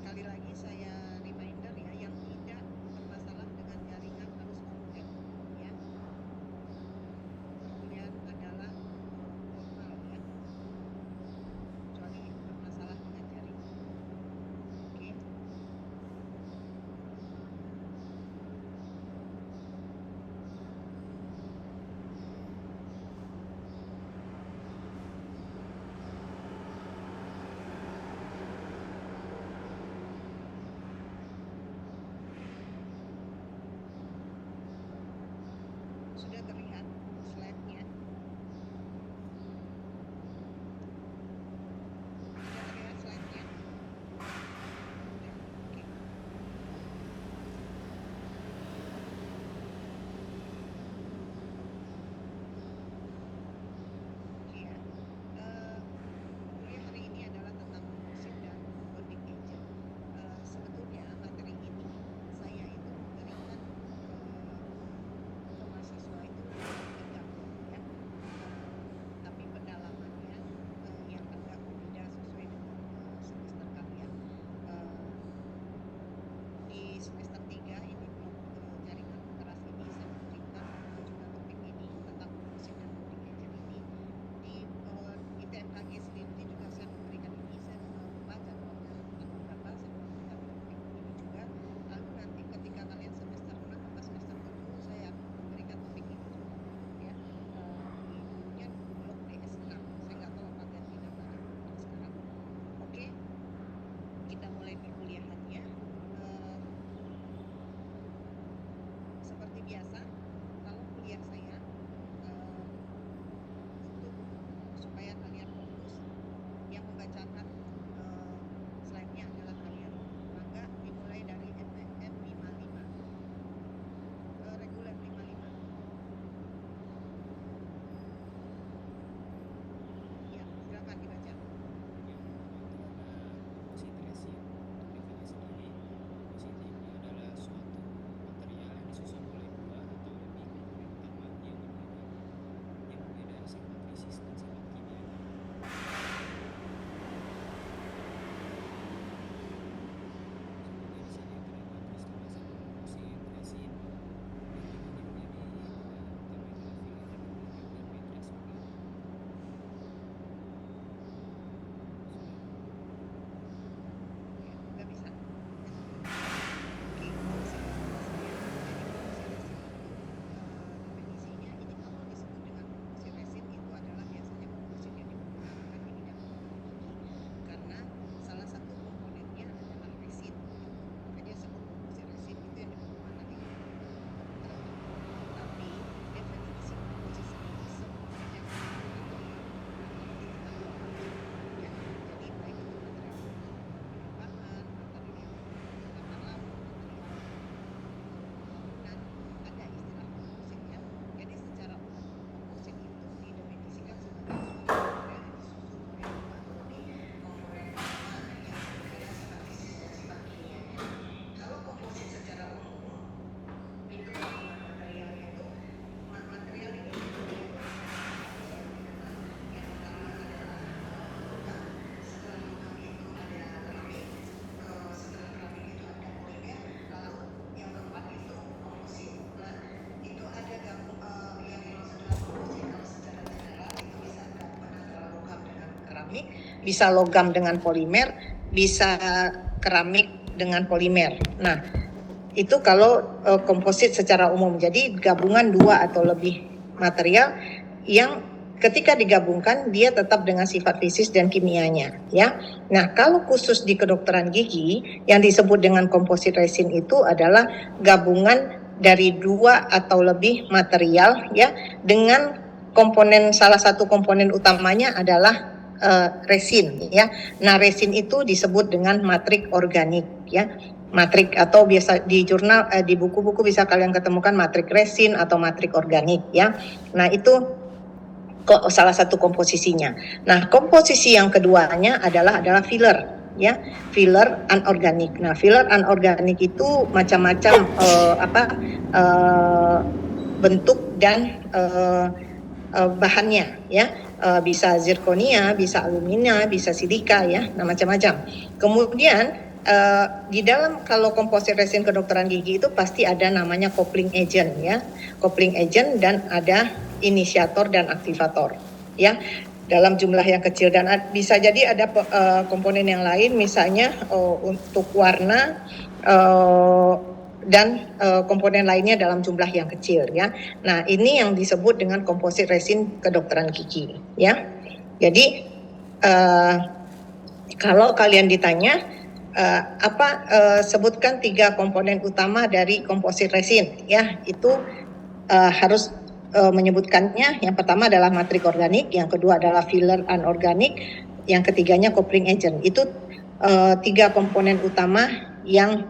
sekali lagi saya reminder ya, yang tidak bermasalah dengan jaringan harus komodem ya. Kemudian adalah normal ya, kecuali bermasalah dengan jaringan. Oke. Sudah terlihat slide-nya? Sudah terlihat slide-nya? Sudah, oke. Ya, kuliah hari ini adalah tentang komposit dan bonding agent. Sebetulnya materi ini saya itu memberikan ke mahasiswa itu bergabung ya, tapi pendalamannya yang agak berbeda sesuai dengan semester kalian. Di semester 3 ini blok jaringan keras ini saya memberikan juga topik ini tentang komposit dan bonding agent ini. Di ITMKG sendiri juga saya memberikan ini, saya lupa jadwalnya tanggal berapa, saya memberikan topik ini juga. Lalu nanti ketika kalian semester 6 atau semester 7 saya akan memberikan topik ini juga ya. Ini blok DS6, saya nggak tahu apa ganti namanya sekarang. Oke, kita mulai perkuliahannya. Seperti biasa, kalau kuliah saya untuk supaya kalian fokus, yang membacakan slide-nya adalah kalian. Maka dimulai dari MPM 55, reguler 55. Ya, silakan dibaca. Komposit resin. Untuk definisi sendiri, komposit ini adalah suatu material yang disusun oleh dua atau lebih komponen utama yang berbeda sifat fisik dan sifat kimianya. Seperti di sini terdapat kristalase komposit resin yang dibagi menjadi dua, pertama adalah filler dan matrix organik. Ya, nggak bisa. Oke, komposit resin. Jadi komposit resin itu definisinya ini kalau disebut dengan komposit resin itu adalah biasanya komposit yang digunakan di bidang teknologi karena salah satu komponennya adalah resin. Maka dia sebut komposit resin itu yang digunakan di kedokteran. Tapi definisi komposit sendiri semuanya material ya. Jadi baik itu material bahan, material tata laut, material bangunan, ada istilah kompositnya. Jadi secara umum komposit itu didefinisikan sebagai suatu material yang disusun oleh dua atau lebih komponen utama yang berbeda sifat fisik dan sifat kimianya. Kalau komposit secara umum itu gabungan material, yaitu material ini terdiri yang pertama adalah logam. Setelah logam itu ada keramik, setelah keramik itu ada polimer, lalu yang keempat itu komposit. Nah, itu ada yang dimaksud dengan komposit kalau secara general itu bisa gabungan antara logam dengan keramik, bisa logam dengan polimer, bisa keramik dengan polimer. Nah, itu kalau komposit secara umum. Jadi gabungan dua atau lebih material yang ketika digabungkan dia tetap dengan sifat fisik dan kimianya ya. Nah, kalau khusus di kedokteran gigi yang disebut dengan komposit resin itu adalah gabungan dari dua atau lebih material ya, dengan komponen, salah satu komponen utamanya adalah resin ya. Nah, resin itu disebut dengan matrik organik ya. Matrik atau biasa di jurnal di buku-buku bisa kalian ketemukan matrik resin atau matrik organik ya. Nah, itu salah satu komposisinya. Nah, komposisi yang keduanya adalah filler ya, filler anorganik. Nah, filler anorganik itu macam-macam bentuk dan bahannya ya. Bisa zirkonia, bisa alumina, bisa silika ya, nah macam-macam. Kemudian di dalam kalau komposit resin kedokteran gigi itu pasti ada namanya coupling agent ya, coupling agent dan ada inisiator dan aktivator ya dalam jumlah yang kecil dan bisa jadi ada komponen yang lain misalnya untuk warna dan komponen lainnya dalam jumlah yang kecil ya. Nah ini yang disebut dengan komposit resin kedokteran gigi ya. Jadi kalau kalian ditanya sebutkan 3 komponen utama dari komposit resin ya itu harus menyebutkannya. Yang pertama adalah matrik organik, yang kedua adalah filler anorganik, yang ketiganya coupling agent. Itu 3 komponen utama yang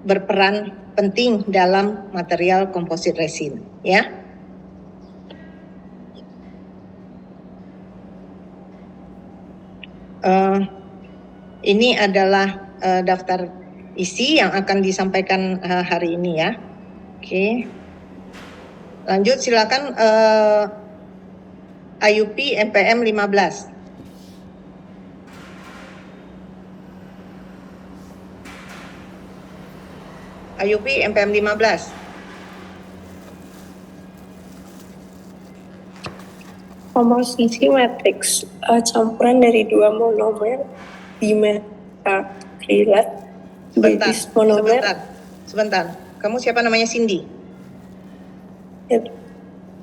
berperan penting dalam material komposit resin ya. Ini adalah daftar isi yang akan disampaikan hari ini ya. Oke. Lanjut silakan IUP MPM 15. IUP MPM 15. Komposisi matriks campuran dari 2 monomer dimetakrilat base monomer. Sebentar. Kamu siapa namanya? Cindy? Ya.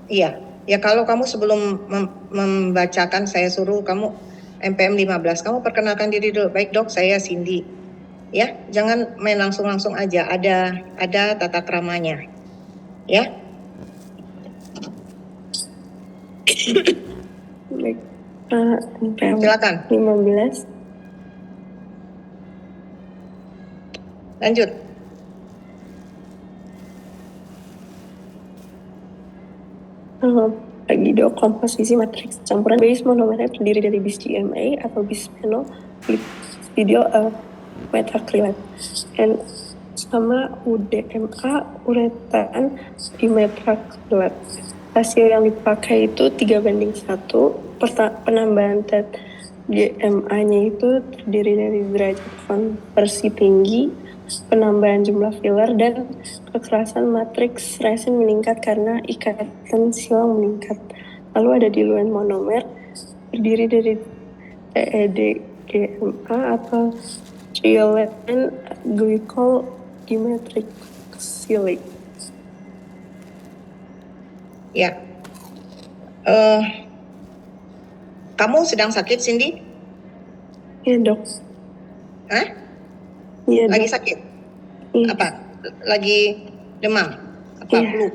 Iya. Ya kalau kamu sebelum membacakan saya suruh kamu MPM 15, kamu perkenalkan diri dulu. Baik dok, saya Cindy. Ya, jangan main langsung aja. Ada tata keramanya. Ya. Baik. MPM Silakan. 15. Lanjut. Bagi dok, komposisi matriks campuran base monomernya terdiri dari bis GMA atau bisphenol video metakrilat dan sama UDMA uretan dimetrakrilat. Hasil yang dipakai itu 3:1. Penambahan GMA-nya itu terdiri dari derajat konversi tinggi, penambahan jumlah filler, dan kekerasan matriks resin meningkat karena ikatan silang meningkat. Lalu ada diluent monomer terdiri dari TED-GMA atau triolane glycol dimetricsilate. Ya. Kamu sedang sakit, Cindy? Iya dok. Hah? Iya Lagi dok. sakit? Iya. Apa? Lagi demam? Apa Iya. flu?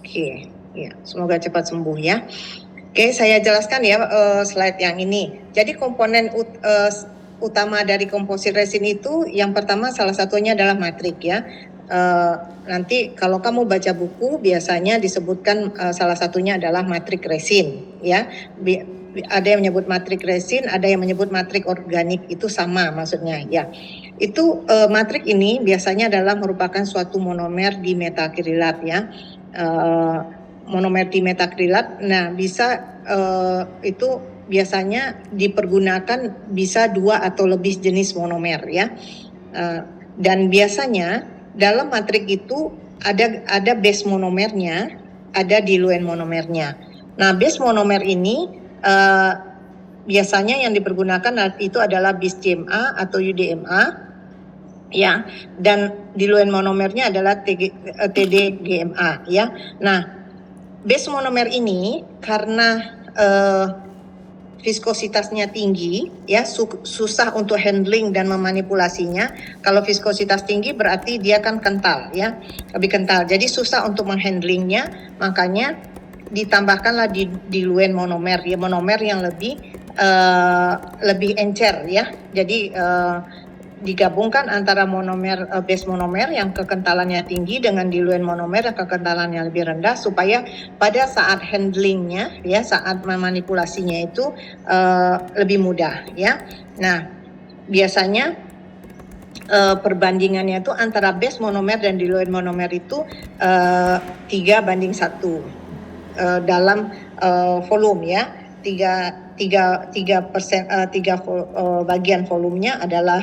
Oke, ya. Semoga cepat sembuh ya. Oke, saya jelaskan ya slide yang ini. Jadi komponen utama dari komposit resin itu yang pertama salah satunya adalah matrik ya. Nanti kalau kamu baca buku biasanya disebutkan salah satunya adalah matrik resin ya. Ada yang menyebut matrik resin, ada yang menyebut matrik organik, itu sama maksudnya ya. Itu matrik ini biasanya adalah merupakan suatu monomer dimetakrilat ya. Monomer dimetakrilat, nah bisa itu biasanya dipergunakan bisa 2 atau lebih jenis monomer ya. Dan biasanya dalam matrik itu ada base monomernya, ada diluent monomernya. Nah, base monomer ini biasanya yang dipergunakan itu adalah bis GMA atau UDMA ya, dan diluent monomernya adalah TD-GMA ya. Nah, base monomer ini karena viskositasnya tinggi ya, susah untuk handling dan memanipulasinya. Kalau viskositas tinggi berarti dia kan kental ya, lebih kental. Jadi susah untuk menghandlingnya, makanya ditambahkanlah diluent monomer ya, monomer yang lebih encer ya. Jadi digabungkan antara monomer base monomer yang kekentalannya tinggi dengan diluent monomer yang kekentalannya lebih rendah supaya pada saat handlingnya ya, saat memanipulasinya itu lebih mudah ya. Nah, biasanya perbandingannya itu antara base monomer dan diluent monomer itu 3:1 dalam volume ya, 3 bagian volumenya adalah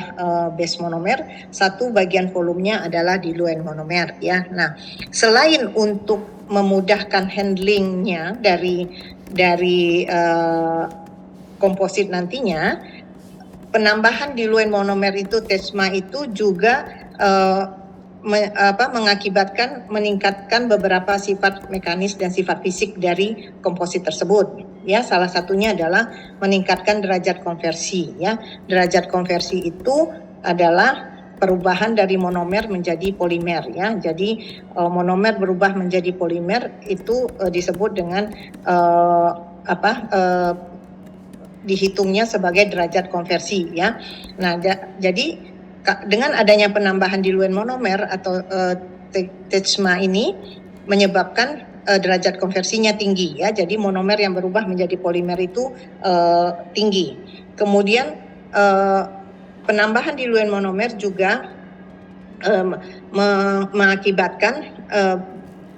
base monomer, 1 bagian volumenya adalah diluent monomer ya. Nah, selain untuk memudahkan handlingnya dari komposit nantinya, penambahan diluent monomer itu TESMA itu juga meningkatkan beberapa sifat mekanis dan sifat fisik dari komposit tersebut ya. Salah satunya adalah meningkatkan derajat konversi ya. Derajat konversi itu adalah perubahan dari monomer menjadi polimer ya. Jadi monomer berubah menjadi polimer itu disebut dengan dihitungnya sebagai derajat konversi ya. Nah, jadi dengan adanya penambahan diluent monomer atau TESMA ini menyebabkan derajat konversinya tinggi ya. Jadi monomer yang berubah menjadi polimer itu tinggi. Kemudian penambahan diluent monomer juga mengakibatkan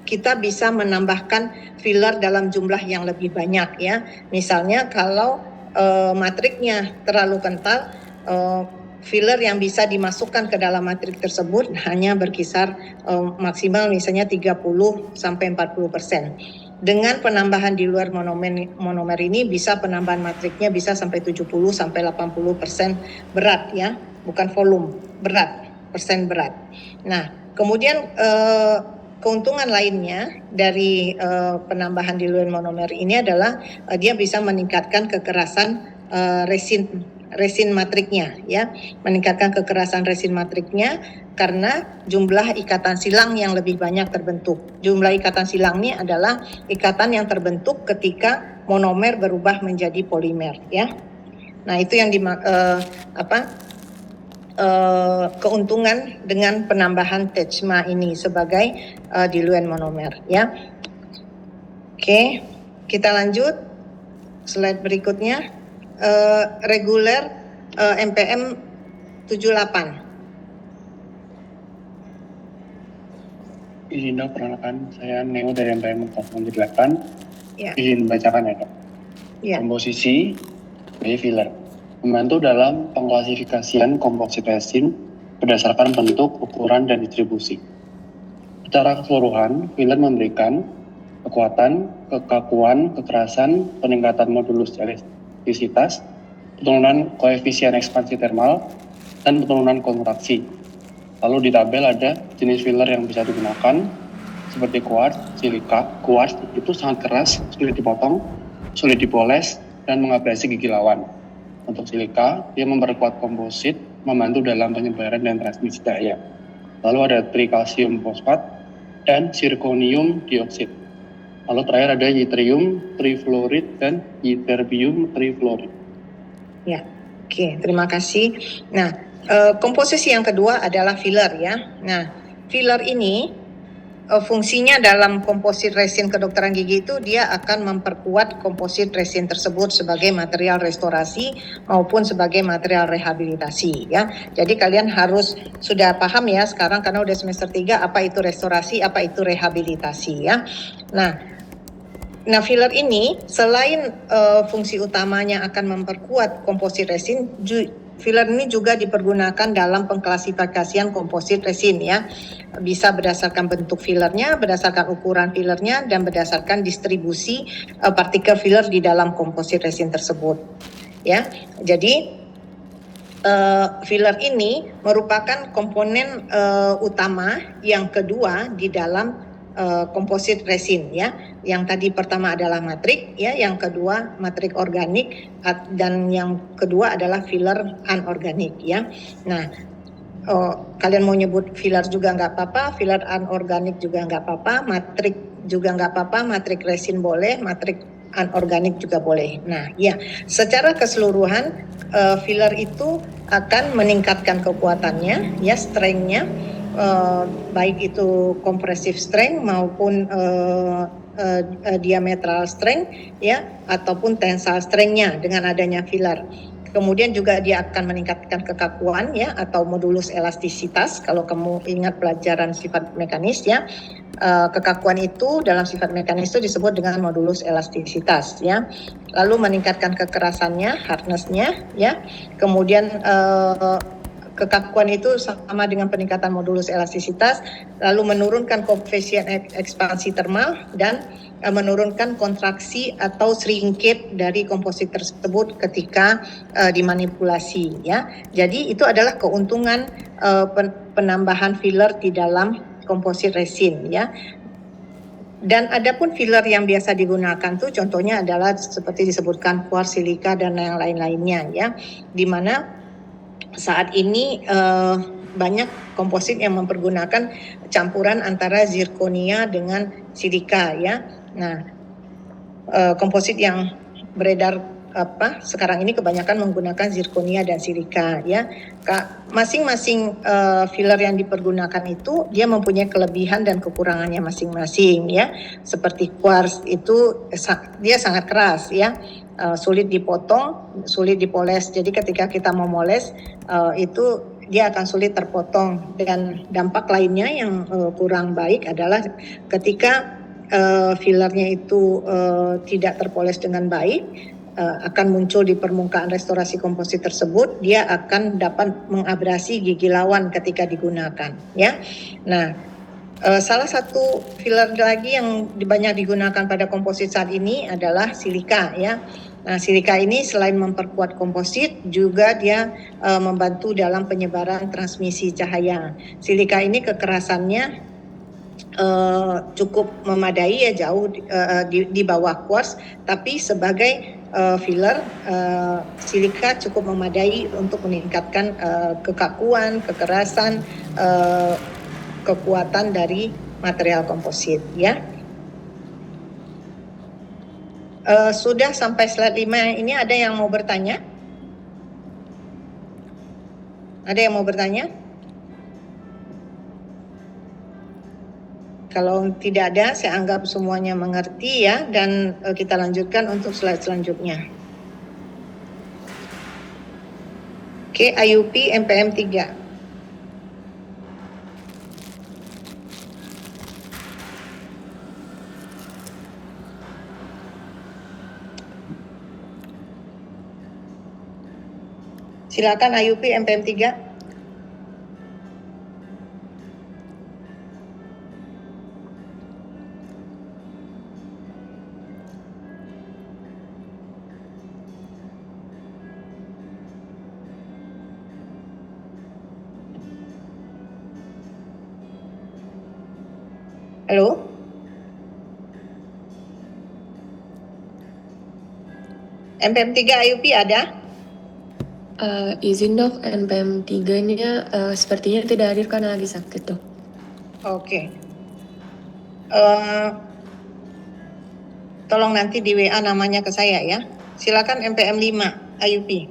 kita bisa menambahkan filler dalam jumlah yang lebih banyak ya. Misalnya kalau matriknya terlalu kental, filler yang bisa dimasukkan ke dalam matrik tersebut hanya berkisar maksimal misalnya 30-40%. Dengan penambahan di luar monomer ini bisa penambahan matriknya bisa sampai 70-80% berat ya, bukan volume, persen berat. Nah, kemudian keuntungan lainnya dari penambahan diluent monomer ini adalah dia bisa meningkatkan kekerasan resin matriknya ya, meningkatkan kekerasan resin matriknya karena jumlah ikatan silang yang lebih banyak terbentuk. Jumlah ikatan silang ini adalah ikatan yang terbentuk ketika monomer berubah menjadi polimer ya. Nah, itu yang keuntungan dengan penambahan TESMA ini sebagai diluent monomer ya. Oke, kita lanjut slide berikutnya. Reguler MPM 78. Izin dok, perkenalkan saya Neo dari MPM 08. Ya. Izin bacakan ya dok. Ya. Komposisi sebagai filler membantu dalam pengklasifikasian komposit resin berdasarkan bentuk, ukuran, dan distribusi. Secara keseluruhan, filler memberikan kekuatan, kekakuan, kekerasan, peningkatan modulus elastisitas, penurunan koefisien ekspansi termal, dan penurunan kontraksi. Lalu di tabel ada jenis filler yang bisa digunakan seperti quartz, silika. Quartz itu sangat keras, sulit dipotong, sulit dipoles, dan mengabrasi gigi lawan. Untuk silika, dia memperkuat komposit, membantu dalam penyebaran dan transmisi cahaya. Lalu ada trikalsium fosfat dan zirconium dioksid. Lalu terakhir ada yttrium trifluorid dan ytterbium trifluorid. Ya, oke, terima kasih. Nah, komposisi yang kedua adalah filler ya. Nah, filler ini fungsinya dalam komposit resin kedokteran gigi itu dia akan memperkuat komposit resin tersebut sebagai material restorasi maupun sebagai material rehabilitasi ya. Jadi kalian harus sudah paham ya sekarang karena udah semester 3 apa itu restorasi, apa itu rehabilitasi ya. Nah, filler ini selain fungsi utamanya akan memperkuat komposit resin, filler ini juga dipergunakan dalam pengklasifikasian komposit resin ya. Bisa berdasarkan bentuk fillernya, berdasarkan ukuran fillernya, dan berdasarkan distribusi partikel filler di dalam komposit resin tersebut. Ya, jadi filler ini merupakan komponen utama yang kedua di dalam komposit resin ya. Yang tadi pertama adalah matrik ya, yang kedua matrik organik dan yang kedua adalah filler anorganik ya. Nah, kalian mau nyebut filler juga nggak apa-apa, filler anorganik juga nggak apa-apa, matrik juga nggak apa-apa, matrik resin boleh, matrik anorganik juga boleh. Nah, ya, secara keseluruhan filler itu akan meningkatkan kekuatannya ya, strength-nya. Baik itu compressive strength maupun diametral strength ya, ataupun tensile strength-nya dengan adanya filler. Kemudian juga dia akan meningkatkan kekakuan ya atau modulus elastisitas. Kalau kamu ingat pelajaran sifat mekanis ya, kekakuan itu dalam sifat mekanis itu disebut dengan modulus elastisitas ya. Lalu meningkatkan kekerasannya, hardness-nya ya. Kemudian kekakuan itu sama dengan peningkatan modulus elastisitas, lalu menurunkan koefisien ekspansi termal dan menurunkan kontraksi atau shrinkage dari komposit tersebut ketika dimanipulasi ya. Jadi itu adalah keuntungan penambahan filler di dalam komposit resin ya. Dan adapun filler yang biasa digunakan tuh contohnya adalah seperti disebutkan quartz, silika dan yang lain-lainnya ya, di mana saat ini banyak komposit yang mempergunakan campuran antara zirkonia dengan silika ya. Nah, komposit yang beredar sekarang ini kebanyakan menggunakan zirkonia dan silika ya. Masing-masing filler yang dipergunakan itu dia mempunyai kelebihan dan kekurangannya masing-masing ya. Seperti quartz itu dia sangat keras ya. Sulit dipotong, sulit dipoles. Jadi ketika kita memoles itu dia akan sulit terpotong. Dan dampak lainnya yang kurang baik adalah ketika fillernya itu tidak terpoles dengan baik, akan muncul di permukaan restorasi komposit tersebut, dia akan dapat mengabrasi gigi lawan ketika digunakan ya. Nah, salah satu filler lagi yang banyak digunakan pada komposit saat ini adalah silika ya. Nah, silika ini selain memperkuat komposit juga dia membantu dalam penyebaran transmisi cahaya. Silika ini kekerasannya cukup memadai ya, jauh di bawah quartz, tapi sebagai filler silika cukup memadai untuk meningkatkan kekakuan, kekerasan, kekuatan dari material komposit ya. Sudah sampai slide 5 ini, ada yang mau bertanya? Ada yang mau bertanya? Kalau tidak ada, saya anggap semuanya mengerti ya, dan kita lanjutkan untuk slide selanjutnya. Oke, IUP MPM 3. Silakan IUP MPM 3. Halo? MPM 3 IUP ada? Izin dok, NPM 3-nya sepertinya tidak hadir karena lagi sakit dok. Oke. Tolong nanti di WA namanya ke saya ya. Silakan MPM 5 IUP.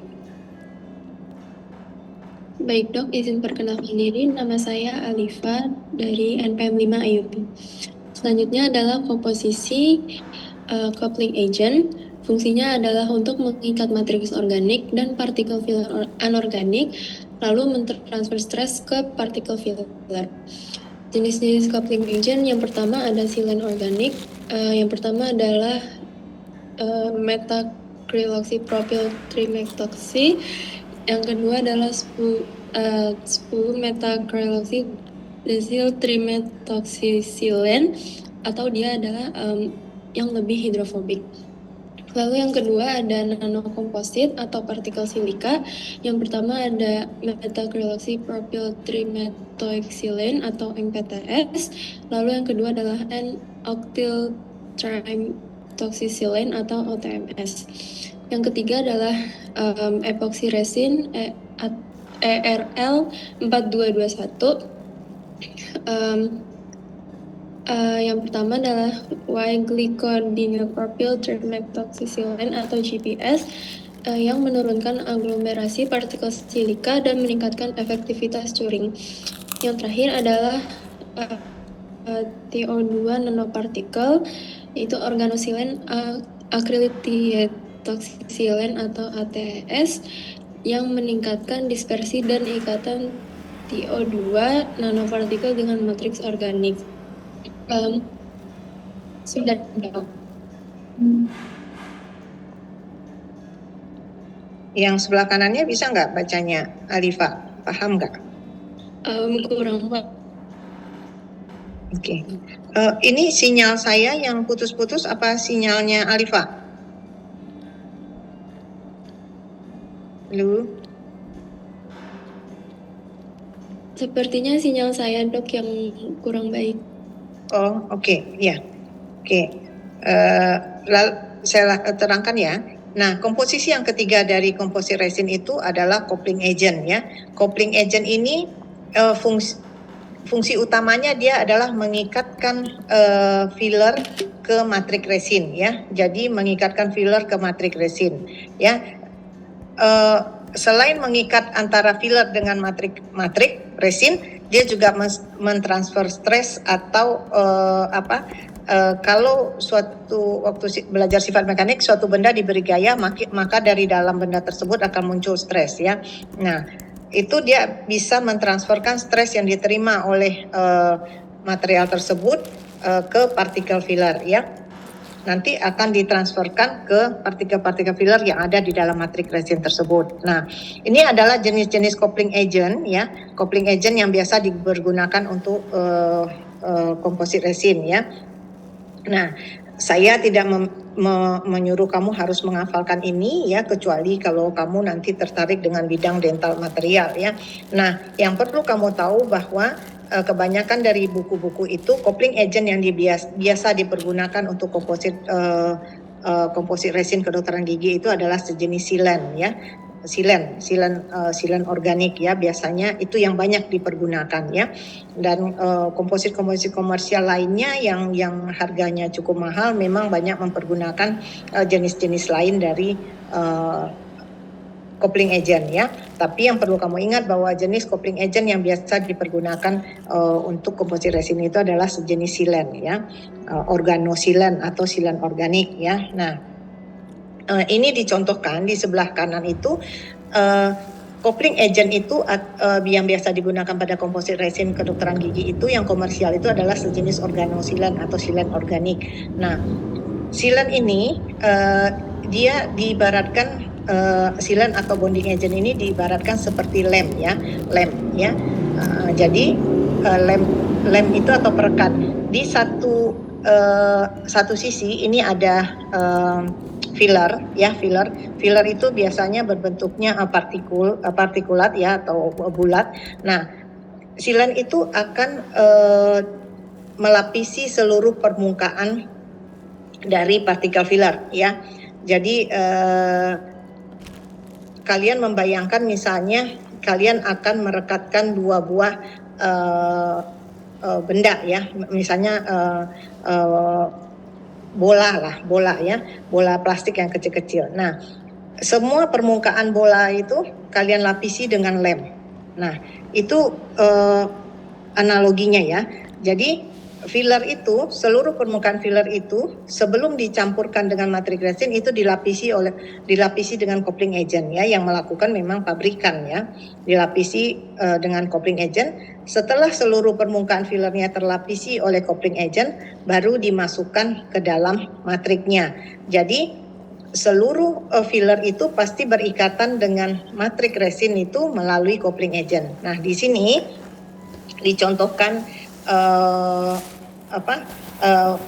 Baik dok, izin perkenalkan diri, nama saya Alifa dari NPM 5 IUP. Selanjutnya adalah komposisi coupling agent. Fungsinya adalah untuk mengikat matriks organik dan partikel filler anorganik, lalu mentransfer stres ke partikel filler. Jenis-jenis coupling agent yang pertama ada silen organik. Yang pertama adalah metacryloxypropyl trimethyletoxy. Yang kedua adalah 10 metacryloxydecyl trimethoxysilen, atau dia adalah yang lebih hidrofobik. Lalu yang kedua ada nanokomposit atau partikel silika. Yang pertama ada metacryloxypropyl trimethyletoxylane atau MPTS. Lalu yang kedua adalah N-octyl trimetoxysilane atau OTMS. Yang ketiga adalah epoxy resin ERL 4221. Yang pertama adalah Y-glycodinylpropyl trimetoxysilane atau GPS yang menurunkan aglomerasi partikel silika dan meningkatkan efektivitas curing. Yang terakhir adalah TO2 nanopartikel, yaitu organosilen acrylate atoksilen atau ATS yang meningkatkan dispersi dan ikatan TO2 nanopartikel dengan matriks organik. Sudah dok. Yang sebelah kanannya bisa nggak bacanya, Alifa? Paham nggak? Kurang Pak. Oke. Ini sinyal saya yang putus-putus apa sinyalnya Alifa? Halo? Sepertinya sinyal saya dok yang kurang baik. Oh, oke, ya. Oke. Saya terangkan ya. Nah, komposisi yang ketiga dari komposit resin itu adalah coupling agent ya. Coupling agent ini fungsi utamanya dia adalah mengikatkan filler ke matrik resin ya. Jadi mengikatkan filler ke matrik resin ya. Selain mengikat antara filler dengan matrik resin, dia juga mentransfer stres atau kalau suatu waktu belajar sifat mekanik suatu benda diberi gaya maka dari dalam benda tersebut akan muncul stres ya. Nah, itu dia bisa mentransferkan stres yang diterima oleh material tersebut ke partikel filler ya. Nanti akan ditransferkan ke partikel-partikel filler yang ada di dalam matrik resin tersebut. Nah, ini adalah jenis-jenis coupling agent ya, coupling agent yang biasa dipergunakan untuk komposit resin ya. Nah, saya tidak menyuruh kamu harus menghafalkan ini ya, kecuali kalau kamu nanti tertarik dengan bidang dental material ya. Nah, yang perlu kamu tahu bahwa kebanyakan dari buku-buku itu coupling agent yang biasa dipergunakan untuk komposit resin kedokteran gigi itu adalah sejenis silen ya. Silen organik ya, biasanya itu yang banyak dipergunakan ya. Dan komposit komersial lainnya yang harganya cukup mahal memang banyak mempergunakan jenis-jenis lain dari coupling agent ya. Tapi yang perlu kamu ingat bahwa jenis coupling agent yang biasa dipergunakan untuk komposit resin itu adalah sejenis silen ya, organosilen atau silen organik ya. Nah, ini dicontohkan di sebelah kanan itu coupling agent itu yang biasa digunakan pada komposit resin kedokteran gigi itu yang komersial itu adalah sejenis organosilen atau silen organik. Nah, silen ini dia diibaratkan silen atau bonding agent ini diibaratkan seperti lem ya. Jadi lem itu atau perekat di satu sisi ini ada filler ya. Filler itu biasanya berbentuknya partikulat ya atau bulat. Nah, silen itu akan melapisi seluruh permukaan dari partikel filler ya. Jadi kalian membayangkan misalnya kalian akan merekatkan dua buah benda ya, misalnya bola ya, bola plastik yang kecil-kecil. Nah, semua permukaan bola itu kalian lapisi dengan lem. Nah, itu analoginya ya. Jadi filler itu, seluruh permukaan filler itu sebelum dicampurkan dengan matrik resin itu dilapisi dengan coupling agent ya, yang melakukan memang pabrikan ya. Dilapisi dengan coupling agent. Setelah seluruh permukaan fillernya terlapisi oleh coupling agent, baru dimasukkan ke dalam matriknya. Jadi seluruh filler itu pasti berikatan dengan matrik resin itu melalui coupling agent. Nah, di sini dicontohkan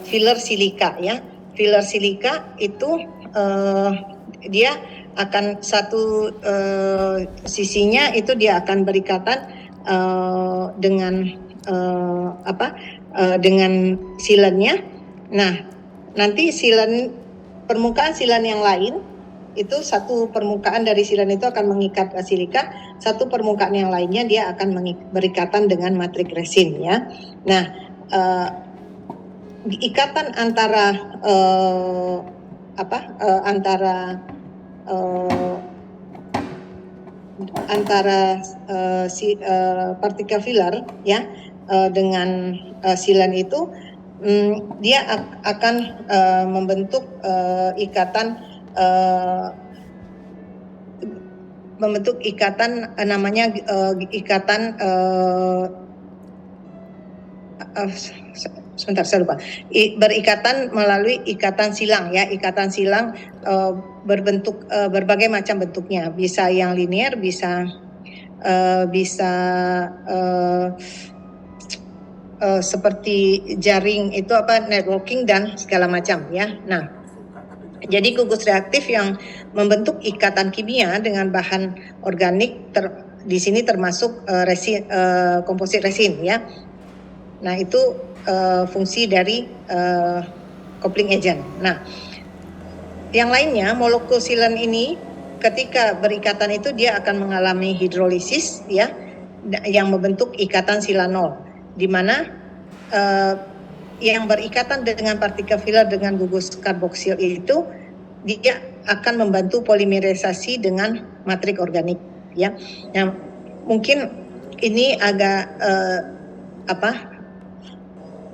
filler silika ya. Filler silika itu dia akan satu sisinya itu dia akan berikatan dengan dengan silennya. Nah, nanti permukaan silen yang lain itu satu permukaan dari silen itu akan mengikat silika, satu permukaan yang lainnya dia akan berikatan dengan matrik resin ya. Nah, ikatan antara partikel filler ya dengan silen itu dia akan membentuk ikatan membentuk ikatan namanya ikatan sebentar saya lupa, berikatan melalui ikatan silang ya, ikatan silang berbentuk berbagai macam bentuknya, bisa yang linear, bisa seperti jaring itu networking dan segala macam ya. Nah, jadi gugus reaktif yang membentuk ikatan kimia dengan bahan organik di sini termasuk resin, komposit resin ya. Nah, itu fungsi dari coupling agent. Nah, yang lainnya molekul silan ini ketika berikatan itu dia akan mengalami hidrolisis ya, yang membentuk ikatan silanol, di mana yang berikatan dengan partikel filler dengan gugus karboksil itu dia akan membantu polimerisasi dengan matrik organik ya. Yang mungkin ini agak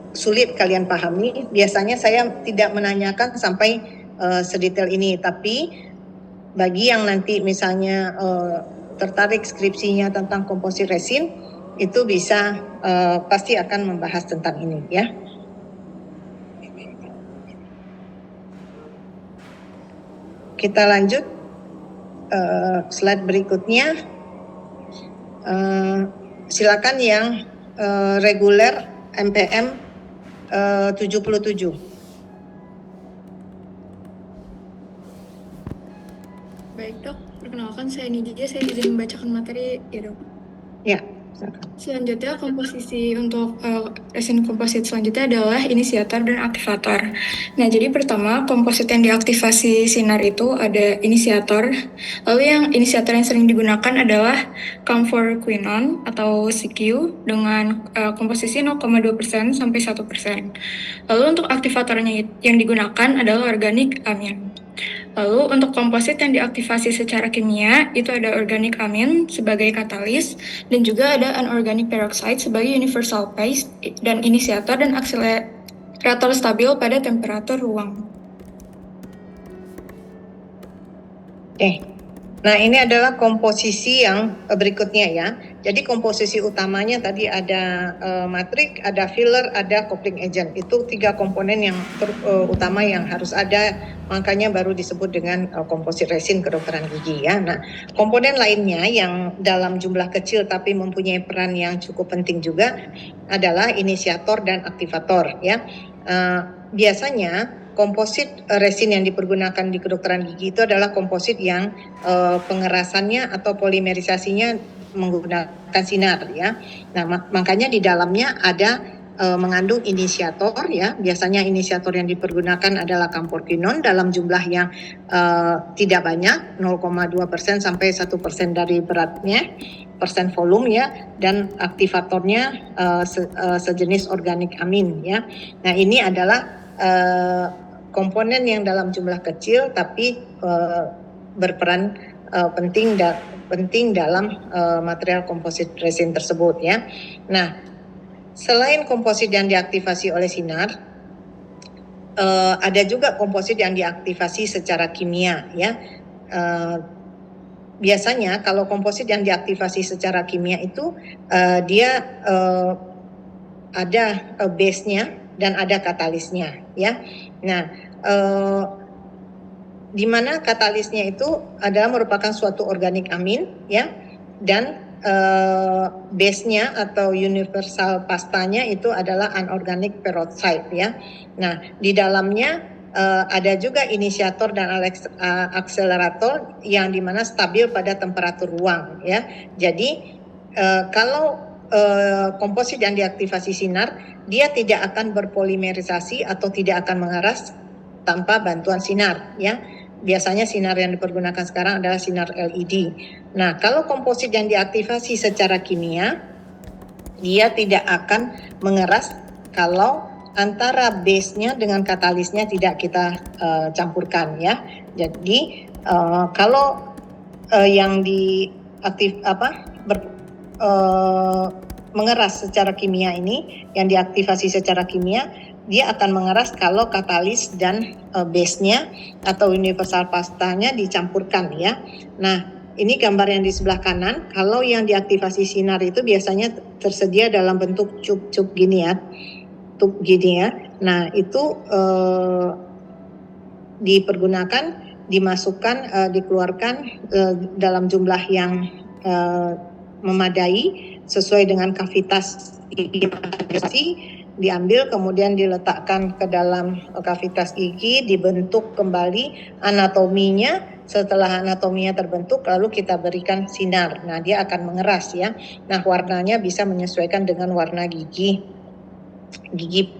sulit kalian pahami. Biasanya saya tidak menanyakan sampai sedetail ini, tapi bagi yang nanti misalnya tertarik skripsinya tentang komposit resin, itu bisa pasti akan membahas tentang ini ya. Kita lanjut slide berikutnya. Silakan yang reguler MPM 77. Baik dok, perkenalkan saya Nidja, saya izin membacakan materi ya dok. Ya. Selanjutnya komposisi untuk resin komposit selanjutnya adalah inisiator dan aktivator. Nah jadi pertama komposit yang diaktifasi sinar itu ada inisiator. Lalu yang inisiator yang sering digunakan adalah camphorquinone atau CQ dengan komposisi 0,2% sampai 1%. Lalu untuk aktivatornya yang digunakan adalah organik amin. Lalu untuk komposit yang diaktifasi secara kimia itu ada organik amin sebagai katalis dan juga ada anorganic peroxide sebagai universal phase dan inisiator dan akselerator stabil pada temperatur ruang. Nah ini adalah komposisi yang berikutnya ya. Jadi komposisi utamanya tadi ada matrik, ada filler, ada coupling agent. Itu 3 komponen yang utama yang harus ada, makanya baru disebut dengan komposit resin kedokteran gigi ya. Nah komponen lainnya yang dalam jumlah kecil tapi mempunyai peran yang cukup penting juga adalah inisiator dan aktivator ya. Biasanya komposit resin yang dipergunakan di kedokteran gigi itu adalah komposit yang pengerasannya atau polimerisasinya menggunakan sinar ya. Nah, makanya di dalamnya ada mengandung inisiator ya. Biasanya inisiator yang dipergunakan adalah camphorquinone dalam jumlah yang tidak banyak, 0,2% sampai 1% dari beratnya, persen volume ya, dan aktivatornya sejenis organik amin ya. Nah, ini adalah komponen yang dalam jumlah kecil tapi berperan penting dalam material komposit resin tersebut ya. Nah, selain komposit yang diaktifasi oleh sinar, ada juga komposit yang diaktifasi secara kimia ya. Biasanya kalau komposit yang diaktifasi secara kimia itu dia ada base-nya dan ada katalisnya ya. Nah, di mana katalisnya itu adalah merupakan suatu organik amin ya, dan base-nya atau universal pastanya itu adalah anorganic peroxide ya. Nah, di dalamnya ada juga inisiator dan akselerator yang dimana stabil pada temperatur ruang ya. Jadi kalau komposit yang diaktifasi sinar, dia tidak akan berpolimerisasi atau tidak akan mengeras tanpa bantuan sinar ya. Biasanya sinar yang dipergunakan sekarang adalah sinar LED. Nah, kalau komposit yang diaktifasi secara kimia, dia tidak akan mengeras kalau antara base-nya dengan katalisnya tidak kita campurkan ya. Jadi kalau yang mengeras secara kimia ini, yang diaktifasi secara kimia, dia akan mengeras kalau katalis dan base-nya atau universal pastanya dicampurkan ya. Nah, ini gambar yang di sebelah kanan. Kalau yang diaktifasi sinar itu biasanya tersedia dalam bentuk cup-cup gini ya, tube gini ya. Nah, itu dipergunakan, dimasukkan, dikeluarkan dalam jumlah yang memadai sesuai dengan kavitas diambil kemudian diletakkan ke dalam kavitas gigi, dibentuk kembali anatominya. Setelah anatominya terbentuk lalu kita berikan sinar. Nah, dia akan mengeras ya. Nah, warnanya bisa menyesuaikan dengan warna gigi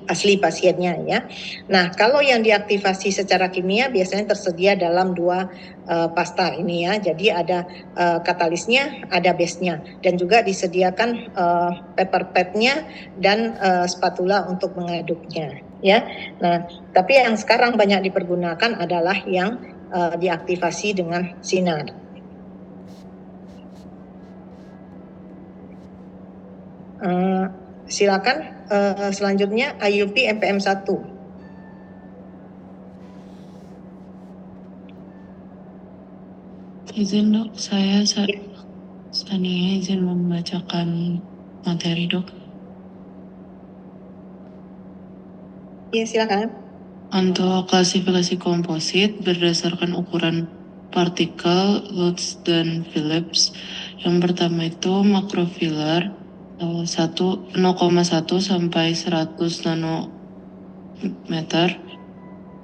asli pasiennya ya. Nah, kalau yang diaktifasi secara kimia biasanya tersedia dalam 2 pasta ini ya. Jadi ada katalisnya, ada base-nya, dan juga disediakan paper pad-nya dan spatula untuk mengaduknya ya. Nah, tapi yang sekarang banyak dipergunakan adalah yang diaktifasi dengan sinar. Silakan selanjutnya IUP MPM1. Izin dok, saya Sania izin membacakan materi dok. Iya, silakan. Untuk klasifikasi komposit berdasarkan ukuran partikel Lutz dan Phillips. Yang pertama itu makrofiller 0,1 sampai 100 nanometer.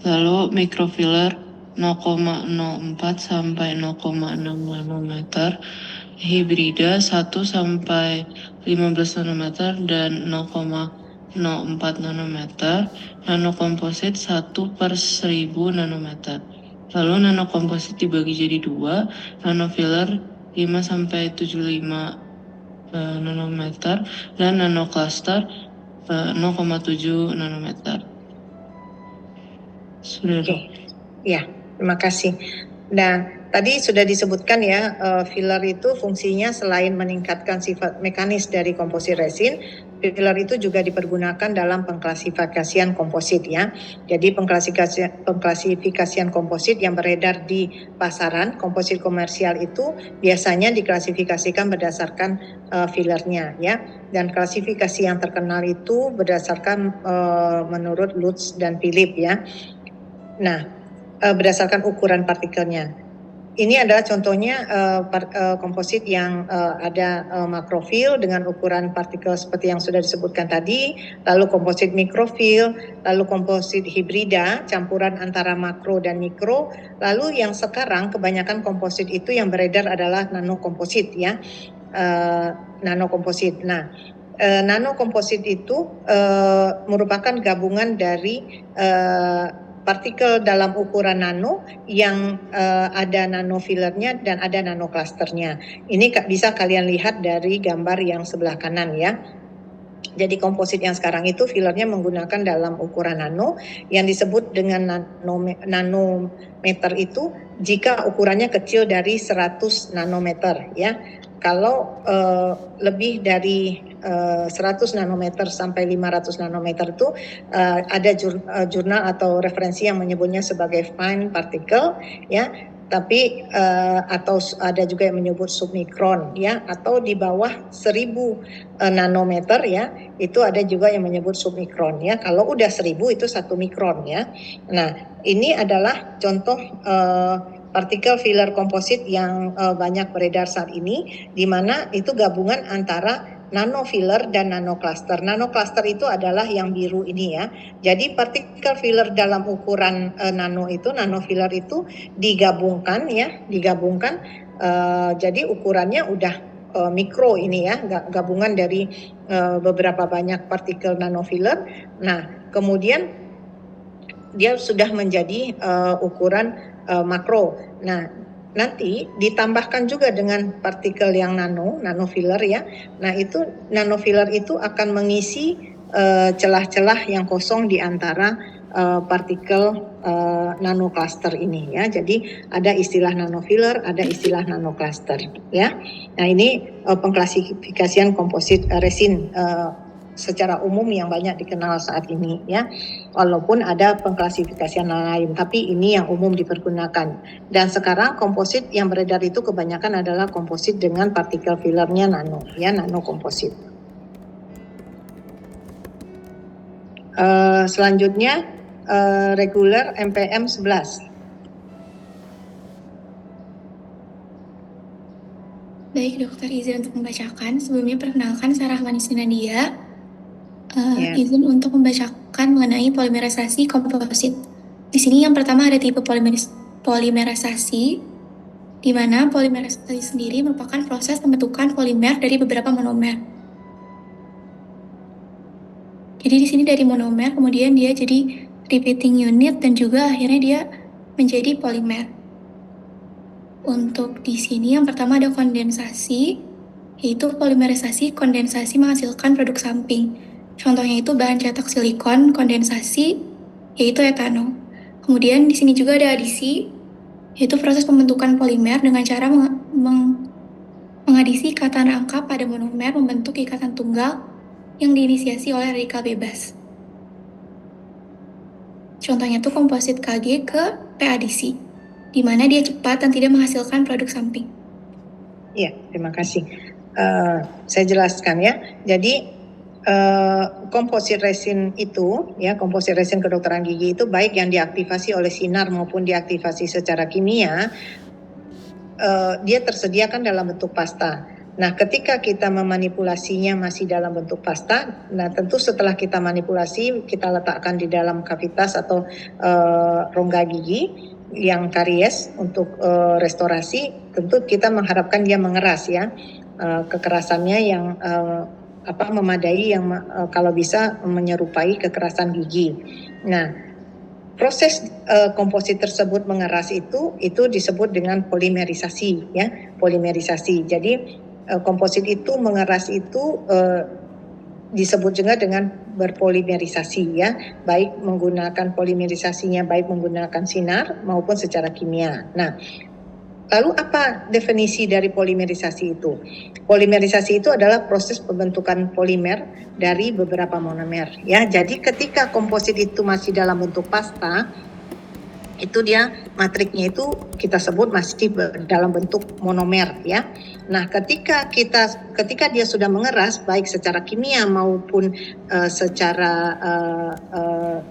Lalu mikrofiller 0,04 sampai 0,6 nanometer. Hibrida 1 sampai 15 nanometer dan 0,04 nanometer. Nanokomposit 1/1000 nanometer. Lalu nanokomposit dibagi jadi 2, nanofiller 5 sampai 75 nanometer dan nanocluster 0,7 nanometer. Sudah dok. Ya, terima kasih. Nah, tadi sudah disebutkan ya, filler itu fungsinya selain meningkatkan sifat mekanis dari komposit resin, filler itu juga dipergunakan dalam pengklasifikasian komposit ya. Jadi pengklasifikasian komposit yang beredar di pasaran, komposit komersial itu biasanya diklasifikasikan berdasarkan fillernya ya. Dan klasifikasi yang terkenal itu berdasarkan menurut Lutz dan Phillips ya. Nah, berdasarkan ukuran partikelnya. Ini adalah contohnya komposit yang ada makrofil dengan ukuran partikel seperti yang sudah disebutkan tadi, lalu komposit mikrofil, lalu komposit hibrida, campuran antara makro dan mikro, lalu yang sekarang kebanyakan komposit itu yang beredar adalah nanokomposit ya, nanokomposit. Nah, nanokomposit itu merupakan gabungan dari partikel dalam ukuran nano yang ada nanofillernya dan ada nanoclusternya. Ini bisa kalian lihat dari gambar yang sebelah kanan ya. Jadi komposit yang sekarang itu fillernya menggunakan dalam ukuran nano, yang disebut dengan nanometer itu jika ukurannya kecil dari 100 nanometer ya. Kalau lebih dari 100 nanometer sampai 500 nanometer itu ada jurnal atau referensi yang menyebutnya sebagai fine particle ya, tapi atau ada juga yang menyebut submikron ya, atau di bawah 1000 nanometer ya, itu ada juga yang menyebut submikron ya. Kalau udah 1000 itu 1 mikron ya. Nah, ini adalah contoh partikel filler komposit yang banyak beredar saat ini, di mana itu gabungan antara nanofiller dan nanocluster. Nanocluster itu adalah yang biru ini ya. Jadi partikel filler dalam ukuran nanofiller itu digabungkan ya, jadi ukurannya udah mikro ini ya, gabungan dari beberapa banyak partikel nanofiller. Nah, kemudian dia sudah menjadi ukuran makro. Nah, nanti ditambahkan juga dengan partikel yang nanofiller ya. Nah, itu nanofiller itu akan mengisi celah-celah yang kosong di antara partikel nanocluster ini ya. Jadi ada istilah nanofiller, ada istilah nanocluster ya. Nah, ini pengklasifikasian komposit resin secara umum yang banyak dikenal saat ini ya. Walaupun ada pengklasifikasian lain, tapi ini yang umum dipergunakan. Dan sekarang komposit yang beredar itu kebanyakan adalah komposit dengan partikel fillernya nano, ya, nano komposit. Selanjutnya regular MPM 11. Baik, dokter, izin untuk membacakan. Sebelumnya perkenalkan, saya Rahmanisina Nadia. Ya. Izin untuk membacakan mengenai polimerisasi komposit. Di sini yang pertama ada tipe polimerisasi, di mana polimerisasi sendiri merupakan proses pembentukan polimer dari beberapa monomer. Jadi di sini dari monomer, kemudian dia jadi repeating unit dan juga akhirnya dia menjadi polimer. Untuk di sini yang pertama ada kondensasi, yaitu polimerisasi kondensasi menghasilkan produk samping. Contohnya itu bahan cetak silikon kondensasi, yaitu etanol. Kemudian di sini juga ada adisi, yaitu proses pembentukan polimer dengan cara mengadisi ikatan rangkap pada monomer membentuk ikatan tunggal yang diinisiasi oleh radikal bebas. Contohnya itu komposit Kg ke P adisi, di mana dia cepat dan tidak menghasilkan produk samping. Iya, terima kasih. Saya jelaskan ya. Jadi komposit resin itu, ya, komposit resin kedokteran gigi itu baik yang diaktifasi oleh sinar maupun diaktifasi secara kimia, dia tersediakan dalam bentuk pasta. Nah, ketika kita memanipulasinya masih dalam bentuk pasta, nah tentu setelah kita manipulasi, kita letakkan di dalam kavitas atau rongga gigi yang karies untuk restorasi, tentu kita mengharapkan dia mengeras ya, kekerasannya yang memadai, yang kalau bisa menyerupai kekerasan gigi. Nah, proses komposit tersebut mengeras itu disebut dengan polimerisasi ya, polimerisasi. Jadi komposit itu mengeras itu disebut juga dengan berpolimerisasi ya, baik menggunakan polimerisasinya baik menggunakan sinar maupun secara kimia. Nah, lalu apa definisi dari polimerisasi itu? Polimerisasi itu adalah proses pembentukan polimer dari beberapa monomer ya. Jadi ketika komposit itu masih dalam bentuk pasta, itu dia matriknya itu kita sebut masih dalam bentuk monomer ya. Nah, ketika dia sudah mengeras baik secara kimia maupun secara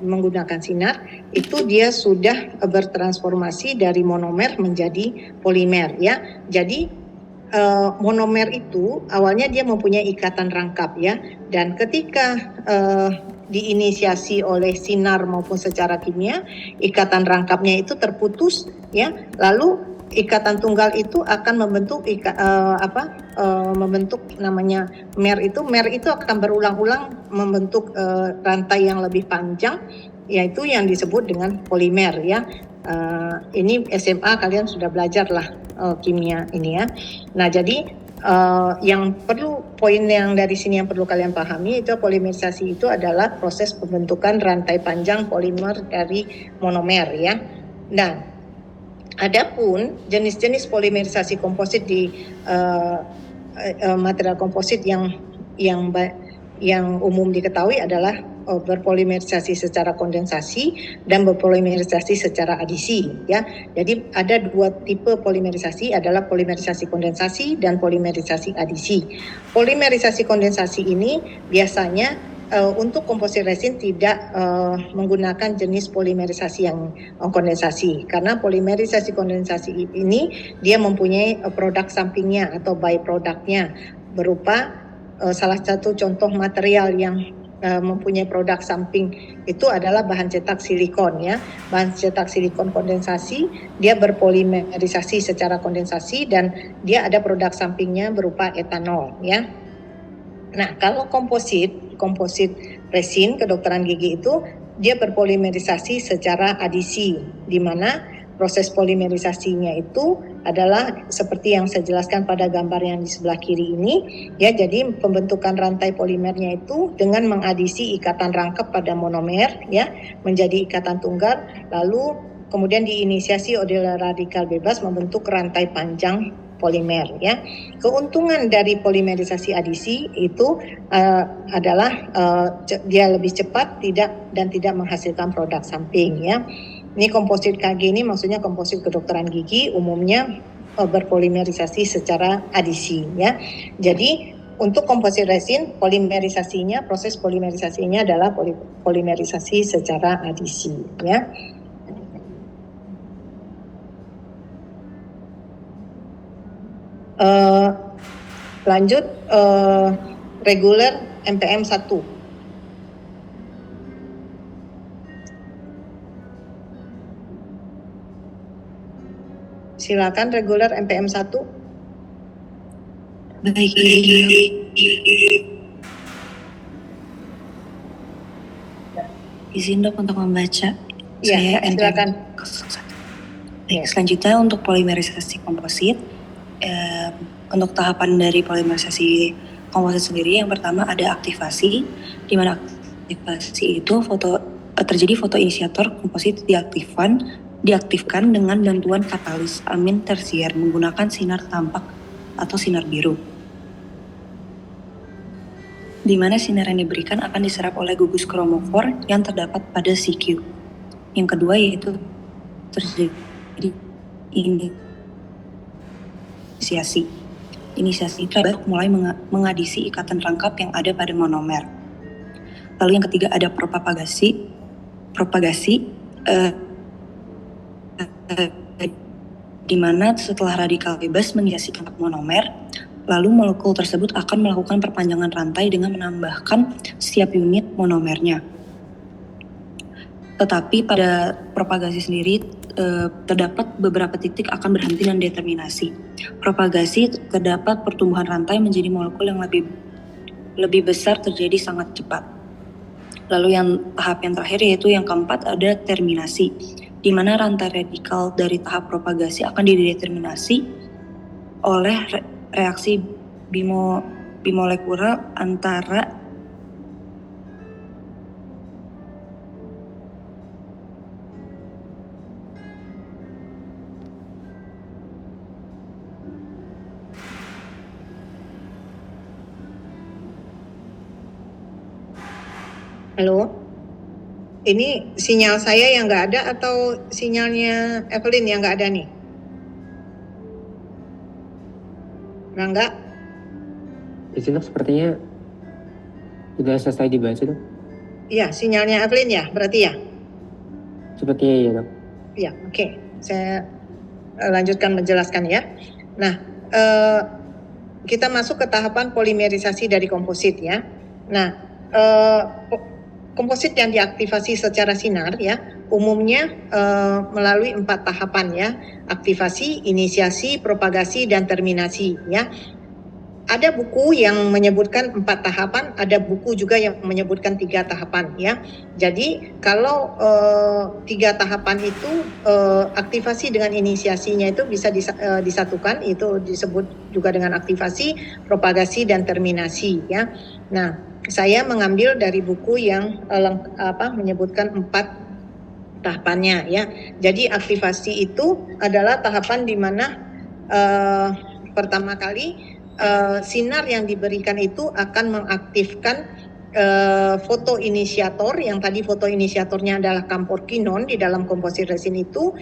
menggunakan sinar, itu dia sudah bertransformasi dari monomer menjadi polimer ya. Jadi monomer itu awalnya dia mempunyai ikatan rangkap ya, dan ketika diinisiasi oleh sinar maupun secara kimia, ikatan rangkapnya itu terputus ya, lalu ikatan tunggal itu akan membentuk membentuk namanya mer itu akan berulang-ulang membentuk rantai yang lebih panjang, yaitu yang disebut dengan polimer ya. Ini SMA kalian sudah belajar lah kimia ini ya. Nah, jadi poin yang dari sini yang perlu kalian pahami itu polimerisasi itu adalah proses pembentukan rantai panjang polimer dari monomer ya. Nah, adapun jenis-jenis polimerisasi komposit di material komposit yang umum diketahui adalah berpolimerisasi secara kondensasi dan berpolimerisasi secara adisi ya. Jadi ada dua tipe polimerisasi, adalah polimerisasi kondensasi dan polimerisasi adisi. Polimerisasi kondensasi ini biasanya untuk komposit resin tidak menggunakan jenis polimerisasi yang kondensasi, karena polimerisasi kondensasi ini dia mempunyai produk sampingnya atau byproductnya berupa salah satu contoh material yang mempunyai produk samping itu adalah bahan cetak silikon ya. Bahan cetak silikon kondensasi dia berpolimerisasi secara kondensasi dan dia ada produk sampingnya berupa etanol ya. Nah, kalau komposit resin kedokteran gigi itu dia berpolimerisasi secara adisi, di mana proses polimerisasinya itu adalah seperti yang saya jelaskan pada gambar yang di sebelah kiri ini ya. Jadi pembentukan rantai polimernya itu dengan mengadisi ikatan rangkap pada monomer ya menjadi ikatan tunggal, lalu kemudian diinisiasi oleh radikal bebas membentuk rantai panjang polimer ya. Keuntungan dari polimerisasi adisi itu adalah dia lebih cepat dan tidak menghasilkan produk samping ya. Ini komposit KG ini maksudnya komposit kedokteran gigi umumnya berpolimerisasi secara adisi ya. Jadi untuk komposit resin polimerisasinya, proses polimerisasinya adalah polimerisasi secara adisi ya. Lanjut reguler MPM 1. Silakan reguler MPM 1. Baik, izin dok untuk membaca. Ya, Saya silakan. Baik, selanjutnya untuk polimerisasi komposit. Untuk tahapan dari polimerisasi komposit sendiri, yang pertama ada aktivasi, di mana aktivasi itu terjadi fotoinisiator komposit diaktifkan dengan bantuan katalis amin tersier menggunakan sinar tampak atau sinar biru, di mana sinar yang diberikan akan diserap oleh gugus kromofor yang terdapat pada CQ. Yang kedua yaitu terjadi inisiasi. Inisiasi itu adalah mulai mengadisi ikatan rangkap yang ada pada monomer. Lalu yang ketiga ada propagasi di mana setelah radikal bebas menghiasi rangkap monomer, lalu molekul tersebut akan melakukan perpanjangan rantai dengan menambahkan setiap unit monomernya. Tetapi pada propagasi sendiri terdapat beberapa titik akan berhenti dan determinasi. Propagasi terdapat pertumbuhan rantai menjadi molekul yang lebih besar terjadi sangat cepat. Lalu tahap yang terakhir yaitu yang keempat ada terminasi, di mana rantai radikal dari tahap propagasi akan dideterminasi oleh reaksi bimolekular antara Halo? Ini sinyal saya yang nggak ada atau sinyalnya Evelyn yang nggak ada nih? Rangga? Izin dok, sepertinya sudah selesai dibaca dok. Iya, sinyalnya Evelyn ya, berarti ya? Sepertinya iya dok. Ya, oke. Saya lanjutkan menjelaskan ya. Nah, kita masuk ke tahapan polimerisasi dari komposit ya. Nah, komposit yang diaktifasi secara sinar ya, umumnya melalui 4 tahapan ya, aktivasi, inisiasi, propagasi, dan terminasi ya. Ada buku yang menyebutkan 4 tahapan, ada buku juga yang menyebutkan 3 tahapan ya. Jadi kalau 3 tahapan itu aktivasi dengan inisiasinya itu bisa disatukan, itu disebut juga dengan aktivasi, propagasi, dan terminasi ya. Nah, saya mengambil dari buku yang menyebutkan 4 tahapannya ya. Jadi aktivasi itu adalah tahapan di mana pertama kali sinar yang diberikan itu akan mengaktifkan fotoinisiator, yang tadi fotoinisiatornya adalah camphorquinon di dalam komposit resin itu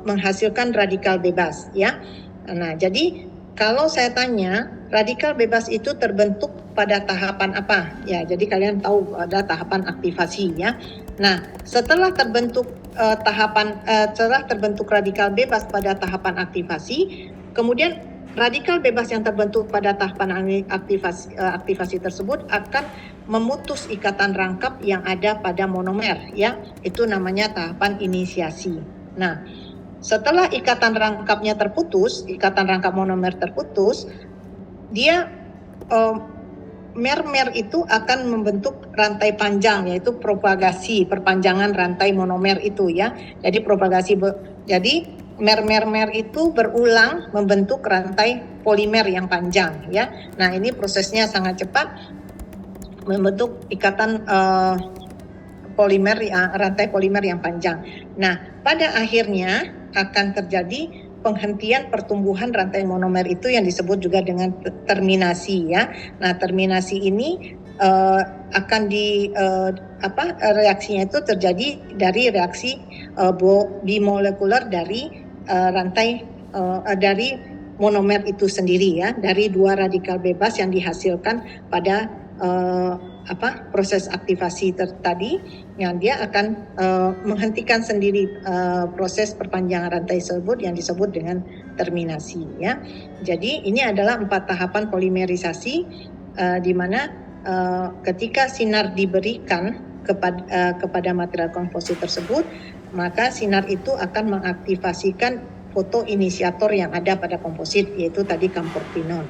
menghasilkan radikal bebas ya. Nah, jadi kalau saya tanya radikal bebas itu terbentuk pada tahapan apa? Ya, jadi kalian tahu ada tahapan aktivasi ya. Nah, setelah terbentuk setelah terbentuk radikal bebas pada tahapan aktivasi, kemudian radikal bebas yang terbentuk pada tahapan aktivasi tersebut akan memutus ikatan rangkap yang ada pada monomer ya. Itu namanya tahapan inisiasi. Nah, setelah ikatan rangkapnya terputus, ikatan rangkap monomer terputus, dia mer-mer itu akan membentuk rantai panjang, yaitu propagasi, perpanjangan rantai monomer itu ya. Jadi jadi mer-mer itu berulang membentuk rantai polimer yang panjang ya. Nah, ini prosesnya sangat cepat membentuk ikatan rantai polimer yang panjang. Nah, pada akhirnya akan terjadi penghentian pertumbuhan rantai monomer itu yang disebut juga dengan terminasi ya. Nah, terminasi ini akan reaksinya itu terjadi dari reaksi bimolekuler dari rantai dari monomer itu sendiri ya, dari dua radikal bebas yang dihasilkan pada proses aktivasi tadi, yang dia akan menghentikan sendiri proses perpanjangan rantai tersebut yang disebut dengan terminasi ya. Jadi ini adalah 4 tahapan polimerisasi di mana ketika sinar diberikan kepada material komposit tersebut, maka sinar itu akan mengaktifasikan fotoinisiator yang ada pada komposit, yaitu tadi camphorquinone,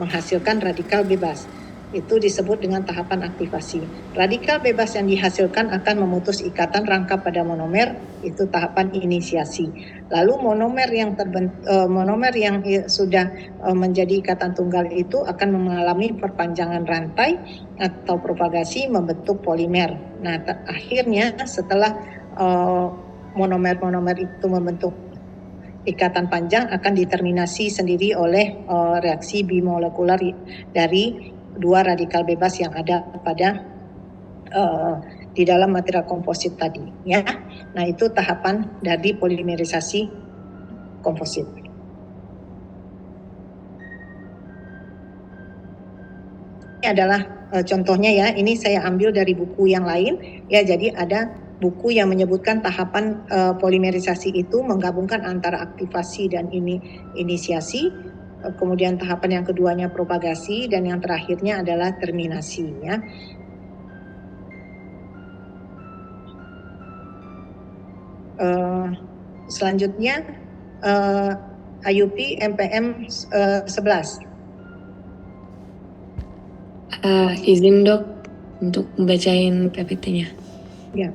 menghasilkan radikal bebas. Itu disebut dengan tahapan aktivasi. Radikal bebas yang dihasilkan akan memutus ikatan rangka pada monomer, itu tahapan inisiasi. Lalu monomer yang sudah menjadi ikatan tunggal itu akan mengalami perpanjangan rantai atau propagasi membentuk polimer. Nah, akhirnya setelah monomer itu membentuk ikatan panjang akan diterminasi sendiri oleh reaksi bimolekuler dari dua radikal bebas yang ada pada di dalam material komposit tadi ya. Nah, itu tahapan dari polimerisasi komposit. Ini adalah contohnya ya, ini saya ambil dari buku yang lain ya. Jadi ada buku yang menyebutkan tahapan polimerisasi itu menggabungkan antara aktivasi dan inisiasi. Kemudian tahapan yang keduanya propagasi dan yang terakhirnya adalah terminasi ya. Selanjutnya IUP MPM 11. Izin dok untuk membacain PPT-nya. Ya.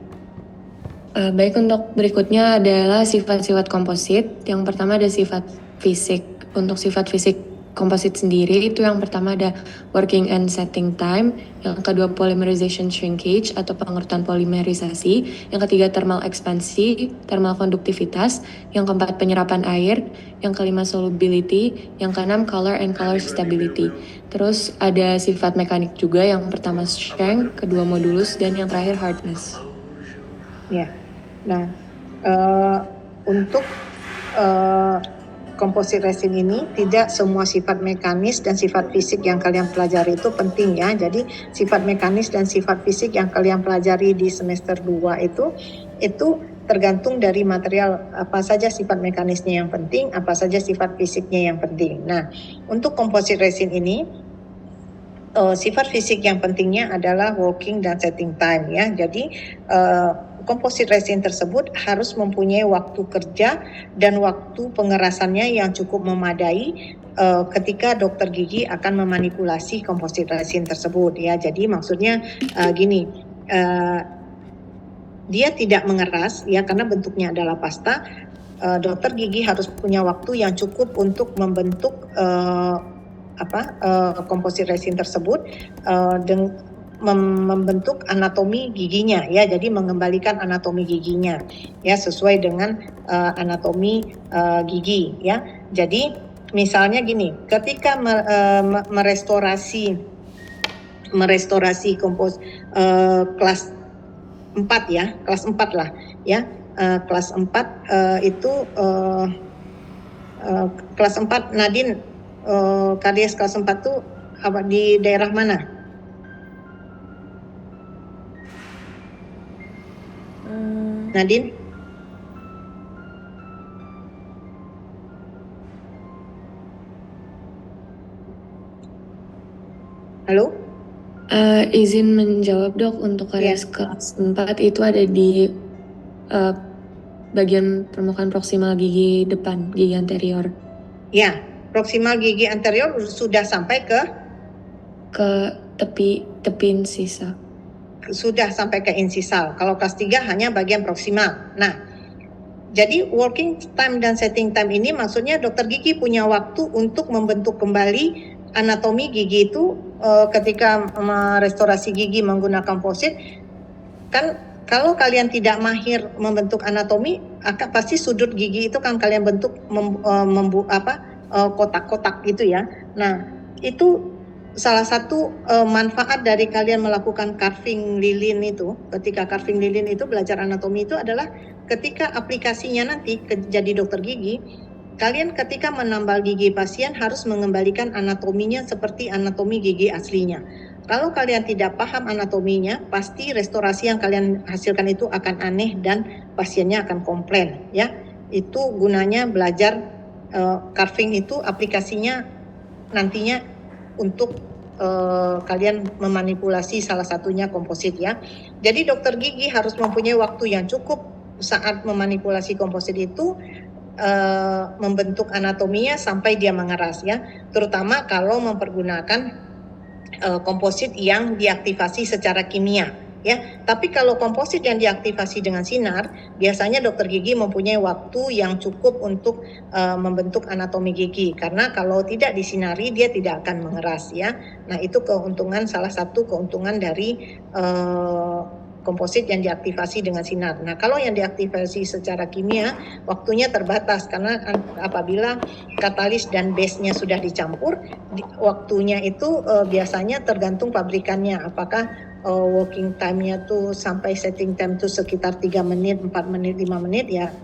Baik, untuk berikutnya adalah sifat-sifat komposit. Yang pertama ada sifat fisik. Untuk sifat fisik komposit sendiri itu yang pertama ada working and setting time, yang kedua polymerization shrinkage atau pengerutan polimerisasi, yang ketiga thermal ekspansi, thermal konduktivitas, yang keempat penyerapan air, yang kelima solubility, yang keenam color and color stability. Terus ada sifat mekanik juga, yang pertama strength, kedua modulus, dan yang terakhir hardness. Ya, nah untuk komposit resin ini tidak semua sifat mekanis dan sifat fisik yang kalian pelajari itu penting ya. Jadi sifat mekanis dan sifat fisik yang kalian pelajari di semester 2 itu tergantung dari material, apa saja sifat mekanisnya yang penting, apa saja sifat fisiknya yang penting. Nah, untuk komposit resin ini sifat fisik yang pentingnya adalah working dan setting time ya. Jadi komposit resin tersebut harus mempunyai waktu kerja dan waktu pengerasannya yang cukup memadai ketika dokter gigi akan memanipulasi komposit resin tersebut ya. Jadi maksudnya gini, dia tidak mengeras ya karena bentuknya adalah pasta. Dokter gigi harus punya waktu yang cukup untuk membentuk komposit resin tersebut membentuk anatomi giginya ya, jadi mengembalikan anatomi giginya ya sesuai dengan anatomi gigi ya. Jadi misalnya gini, ketika merestorasi kelas 4 ya, kelas 4 lah ya, kelas 4 itu kelas 4 Nadine, karies kelas 4 tuh di daerah mana? Nadine? Halo? Izin menjawab dok, untuk karies kelas 4 itu ada di bagian permukaan proksimal gigi depan, gigi anterior. Ya, proksimal gigi anterior sudah sampai ke tepi insisa. Sudah sampai ke insisal. Kalau kelas 3 hanya bagian proksimal. Nah, jadi working time dan setting time ini maksudnya dokter gigi punya waktu untuk membentuk kembali anatomi gigi itu ketika merestorasi gigi menggunakan komposit. Kan kalau kalian tidak mahir membentuk anatomi, pasti sudut gigi itu kan kalian bentuk kotak-kotak gitu ya. Nah, itu salah satu manfaat dari kalian melakukan carving lilin itu. Ketika carving lilin itu belajar anatomi itu adalah ketika aplikasinya nanti jadi dokter gigi, kalian ketika menambal gigi pasien harus mengembalikan anatominya seperti anatomi gigi aslinya. Kalau kalian tidak paham anatominya, pasti restorasi yang kalian hasilkan itu akan aneh dan pasiennya akan komplain ya. Itu gunanya belajar carving itu aplikasinya nantinya untuk kalian memanipulasi salah satunya komposit ya. Jadi dokter gigi harus mempunyai waktu yang cukup saat memanipulasi komposit itu membentuk anatominya sampai dia mengeras ya, terutama kalau mempergunakan komposit yang diaktifasi secara kimia ya. Tapi kalau komposit yang diaktifasi dengan sinar, biasanya dokter gigi mempunyai waktu yang cukup untuk membentuk anatomi gigi, karena kalau tidak disinari dia tidak akan mengeras ya. Nah, itu keuntungan, salah satu keuntungan dari komposit yang diaktifasi dengan sinar. Nah, kalau yang diaktifasi secara kimia, waktunya terbatas karena apabila katalis dan base-nya sudah dicampur, waktunya itu biasanya tergantung pabrikannya. Apakah working time-nya tuh sampai setting time tuh sekitar 3 menit, 4 menit, 5 menit ya,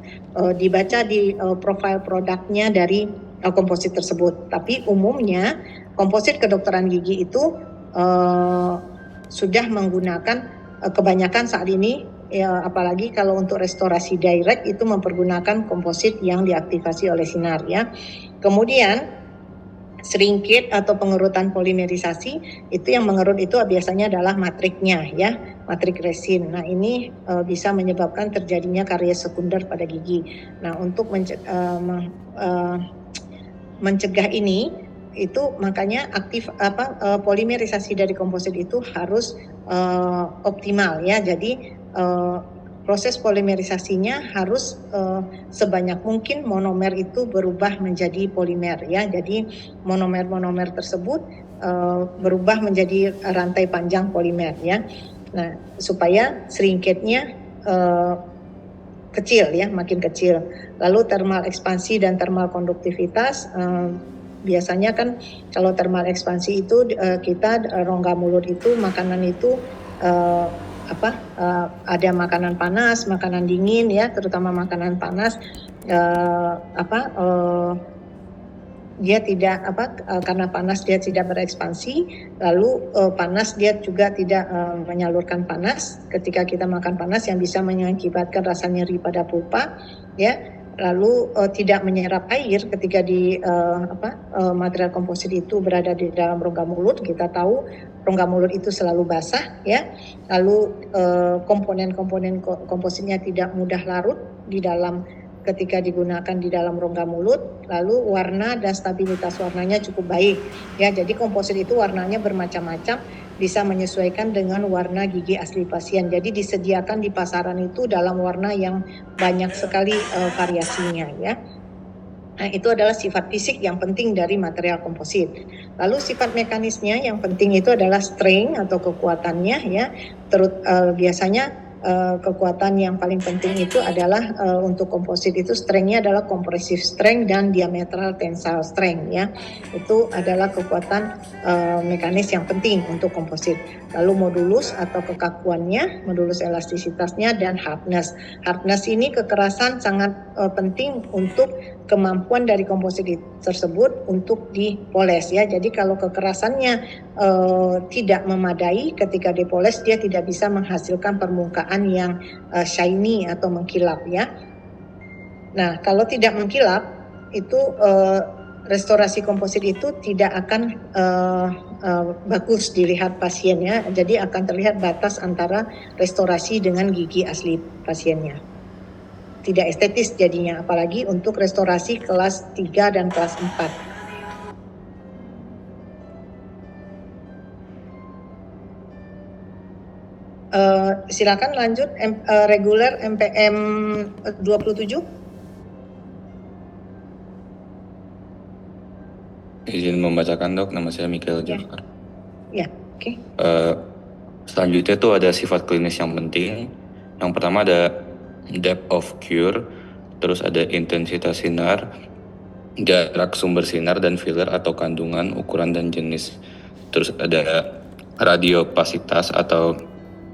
dibaca di profile produknya dari komposit tersebut. Tapi umumnya komposit kedokteran gigi itu sudah menggunakan kebanyakan saat ini ya, apalagi kalau untuk restorasi direct itu mempergunakan komposit yang diaktifasi oleh sinar ya. Kemudian shrinkage atau pengerutan polimerisasi, itu yang mengerut itu biasanya adalah matriknya ya, matrik resin. Nah, ini bisa menyebabkan terjadinya karies sekunder pada gigi. Nah, untuk mencegah ini itu makanya polimerisasi dari komposit itu harus optimal ya. Jadi proses polimerisasinya harus sebanyak mungkin monomer itu berubah menjadi polimer ya. Jadi monomer tersebut berubah menjadi rantai panjang polimer ya. Nah, supaya shrinkage-nya kecil ya, makin kecil. Lalu thermal ekspansi dan thermal konduktivitas, biasanya kan kalau thermal ekspansi itu kita rongga mulut itu makanan itu ada makanan panas, makanan dingin ya, terutama makanan panas dia tidak karena panas dia tidak berekspansi, lalu panas dia juga tidak menyalurkan panas. Ketika kita makan panas yang bisa mengakibatkan rasa nyeri pada pulpa ya. Lalu tidak menyerap air ketika di material komposit itu berada di dalam rongga mulut. Kita tahu rongga mulut itu selalu basah ya. Lalu komponen-komponen kompositnya tidak mudah larut di dalam ketika digunakan di dalam rongga mulut. Lalu warna dan stabilitas warnanya cukup baik ya. Jadi komposit itu warnanya bermacam-macam, bisa menyesuaikan dengan warna gigi asli pasien. Jadi disediakan di pasaran itu dalam warna yang banyak sekali variasinya ya. Nah, itu adalah sifat fisik yang penting dari material komposit. Lalu sifat mekanisnya yang penting itu adalah strength atau kekuatannya ya. Biasanya kekuatan yang paling penting itu adalah untuk komposit itu strength-nya adalah compressive strength dan diametral tensile strength ya. Itu adalah kekuatan mekanis yang penting untuk komposit. Lalu modulus atau kekakuannya, modulus elastisitasnya, dan hardness. Hardness ini kekerasan sangat penting untuk kemampuan dari komposit tersebut untuk dipoles ya. Jadi kalau kekerasannya tidak memadai ketika dipoles, dia tidak bisa menghasilkan permukaan yang shiny atau mengkilap ya. Nah, kalau tidak mengkilap itu restorasi komposit itu tidak akan bagus dilihat pasiennya. Jadi akan terlihat batas antara restorasi dengan gigi asli pasiennya. Tidak estetis jadinya, apalagi untuk restorasi kelas 3 dan kelas 4. Silakan lanjut reguler MPM 27. Izin membacakan dok, nama saya Mikael Jafar. Ya, oke. Selanjutnya tuh ada sifat klinis yang penting. Yang pertama ada depth of cure, terus ada intensitas sinar, jarak sumber sinar dan filler atau kandungan, ukuran dan jenis. Terus ada radiopasitas atau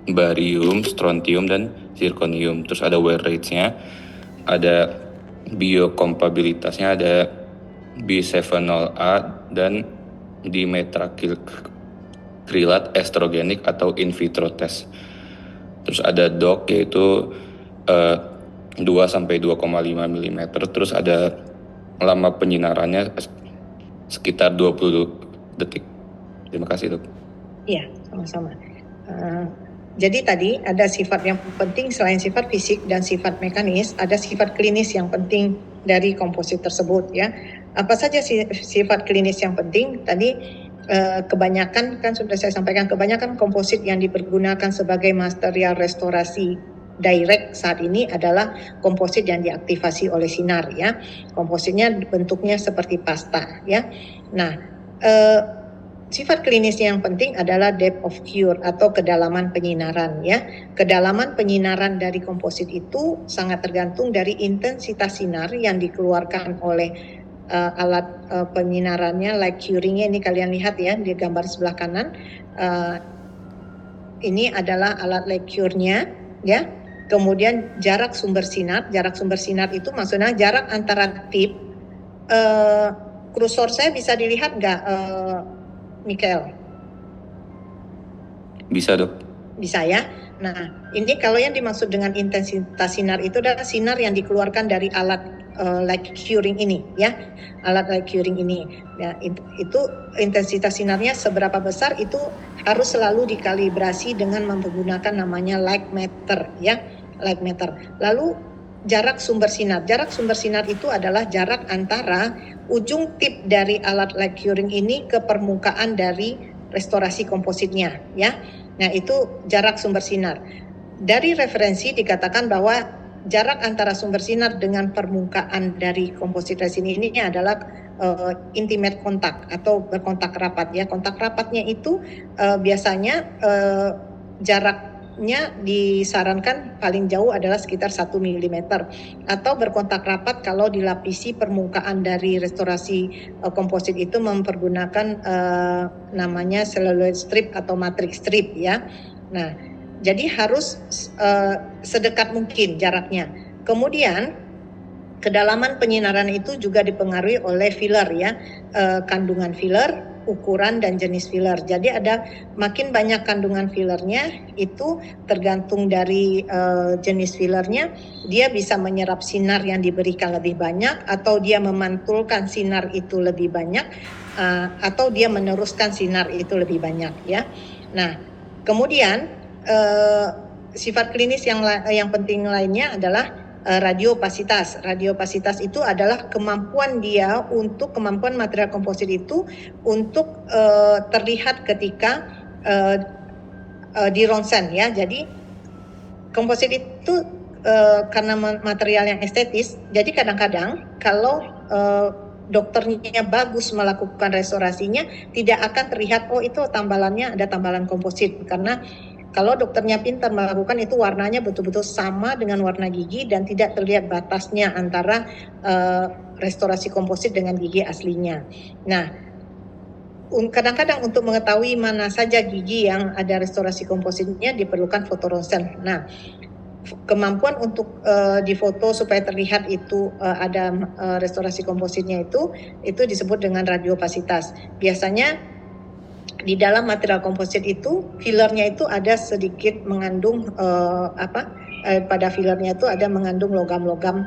barium, strontium dan zirconium. Terus ada wear rates-nya, ada biokompatibilitasnya, ada bisphenol A dan dimetrakrilat estrogenik atau in vitro test. Terus ada DOC yaitu 2 sampai 2,5 mm. Terus ada lama penyinarannya sekitar 20 detik. Terima kasih, Dok. Iya, sama-sama. Jadi tadi ada sifat yang penting selain sifat fisik dan sifat mekanis, ada sifat klinis yang penting dari komposit tersebut ya. Apa saja sifat klinis yang penting? Tadi kebanyakan kan sudah saya sampaikan, kebanyakan komposit yang dipergunakan sebagai material restorasi direct saat ini adalah komposit yang diaktifasi oleh sinar ya. Kompositnya bentuknya seperti pasta ya. Nah, sifat klinis yang penting adalah depth of cure atau kedalaman penyinaran ya. Kedalaman penyinaran dari komposit itu sangat tergantung dari intensitas sinar yang dikeluarkan oleh alat penyinarannya, light curingnya. Ini kalian lihat ya di gambar sebelah kanan. Ini adalah alat light cure-nya ya. Kemudian jarak sumber sinar itu maksudnya jarak antara tip. Kursor saya bisa dilihat nggak, Mikael? Bisa, Dok. Bisa ya. Nah, ini kalau yang dimaksud dengan intensitas sinar itu adalah sinar yang dikeluarkan dari alat light curing ini ya. Alat light curing ini. Ya, itu intensitas sinarnya seberapa besar itu harus selalu dikalibrasi dengan menggunakan namanya light meter ya. Light meter. Lalu jarak sumber sinar. Jarak sumber sinar itu adalah jarak antara ujung tip dari alat light curing ini ke permukaan dari restorasi kompositnya ya. Nah, itu jarak sumber sinar. Dari referensi dikatakan bahwa jarak antara sumber sinar dengan permukaan dari komposit resin ini adalah intimate contact atau berkontak rapat ya. Kontak rapatnya itu biasanya jaraknya disarankan paling jauh adalah sekitar 1 mm atau berkontak rapat kalau dilapisi permukaan dari restorasi komposit itu mempergunakan namanya celluloid strip atau matrix strip ya. Nah, jadi harus sedekat mungkin jaraknya. Kemudian kedalaman penyinaran itu juga dipengaruhi oleh filler ya, kandungan filler, ukuran dan jenis filler. Jadi ada makin banyak kandungan fillernya itu tergantung dari jenis fillernya, dia bisa menyerap sinar yang diberikan lebih banyak atau dia memantulkan sinar itu lebih banyak atau dia meneruskan sinar itu lebih banyak ya. Nah, kemudian sifat klinis yang penting lainnya adalah radiopasitas. Radiopasitas itu adalah kemampuan material komposit itu untuk terlihat ketika di ronsen ya. Jadi komposit itu karena material yang estetis, jadi kadang-kadang kalau dokternya bagus melakukan restorasinya tidak akan terlihat itu tambalannya ada tambalan komposit, karena kalau dokternya pintar melakukan itu warnanya betul-betul sama dengan warna gigi dan tidak terlihat batasnya antara restorasi komposit dengan gigi aslinya. Nah, kadang-kadang untuk mengetahui mana saja gigi yang ada restorasi kompositnya diperlukan fotoronsen. Nah, kemampuan untuk difoto supaya terlihat itu ada restorasi kompositnya itu disebut dengan radiopasitas. Biasanya di dalam material komposit itu fillernya itu ada sedikit mengandung pada fillernya itu ada mengandung logam-logam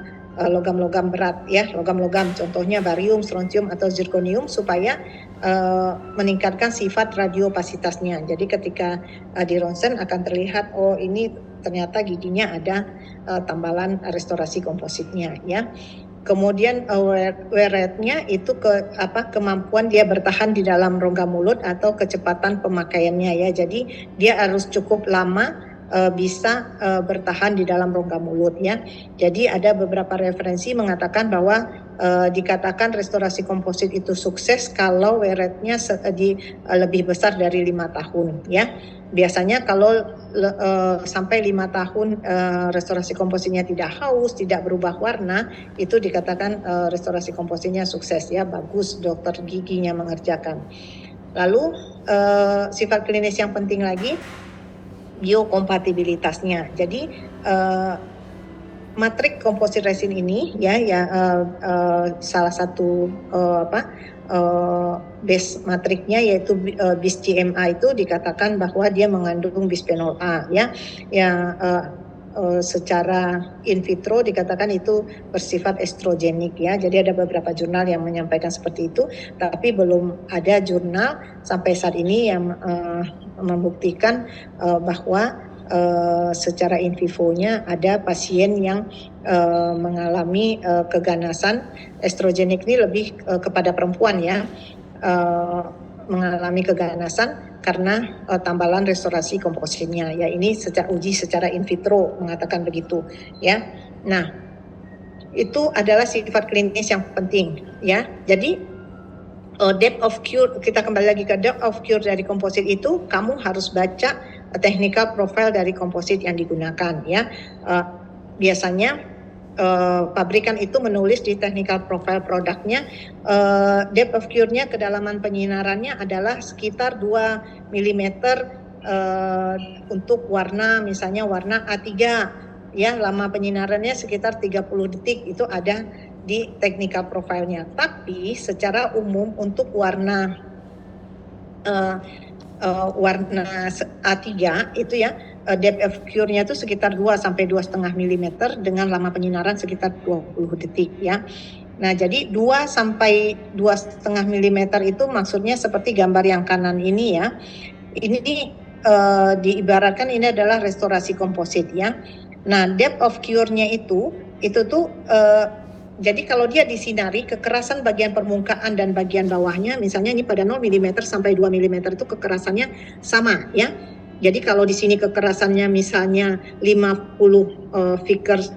berat ya, logam-logam contohnya barium, strontium atau zirconium supaya meningkatkan sifat radiopasitasnya. Jadi ketika di ronsen akan terlihat ini ternyata giginya ada tambalan restorasi kompositnya ya. Kemudian wear rate-nya itu kemampuan dia bertahan di dalam rongga mulut atau kecepatan pemakaiannya ya. Jadi dia harus cukup lama bisa bertahan di dalam rongga mulut ya. Jadi ada beberapa referensi mengatakan bahwa dikatakan restorasi komposit itu sukses kalau wear rate-nya lebih besar dari 5 tahun ya. biasanya kalau sampai 5 tahun restorasi kompositnya tidak haus, tidak berubah warna, itu dikatakan restorasi kompositnya sukses ya, bagus dokter giginya mengerjakan. Lalu sifat klinis yang penting lagi biokompatibilitasnya. Jadi matrik komposit resin ini ya salah satu base matriknya yaitu bis GMA itu dikatakan bahwa dia mengandung bisphenol A ya yang secara in vitro dikatakan itu bersifat estrogenik ya. Jadi ada beberapa jurnal yang menyampaikan seperti itu, tapi belum ada jurnal sampai saat ini yang membuktikan bahwa secara in vivo-nya ada pasien yang mengalami keganasan. Estrogenik ini lebih kepada perempuan ya, mengalami keganasan karena tambalan restorasi kompositnya ya. Ini uji secara in vitro mengatakan begitu ya. Nah, itu adalah sifat klinis yang penting ya. Jadi depth of cure, kita kembali lagi ke depth of cure dari komposit itu, kamu harus baca technical profile dari komposit yang digunakan ya. Biasanya pabrikan itu menulis di technical profile produknya depth of cure-nya, kedalaman penyinarannya adalah sekitar 2 mm untuk warna, misalnya warna A3 ya, lama penyinarannya sekitar 30 detik, itu ada di technical profile-nya. Tapi secara umum untuk warna warna A3 itu ya, depth of cure-nya itu sekitar 2 sampai 2,5 mm dengan lama penyinaran sekitar 20 detik ya. Nah, jadi 2 sampai 2,5 mm itu maksudnya seperti gambar yang kanan ini ya. Ini diibaratkan ini adalah restorasi komposit ya. Nah, depth of cure-nya itu tuh jadi kalau dia disinari, kekerasan bagian permukaan dan bagian bawahnya, misalnya ini pada 0 mm sampai 2 mm itu kekerasannya sama ya. Jadi kalau di sini kekerasannya misalnya 50 Vickers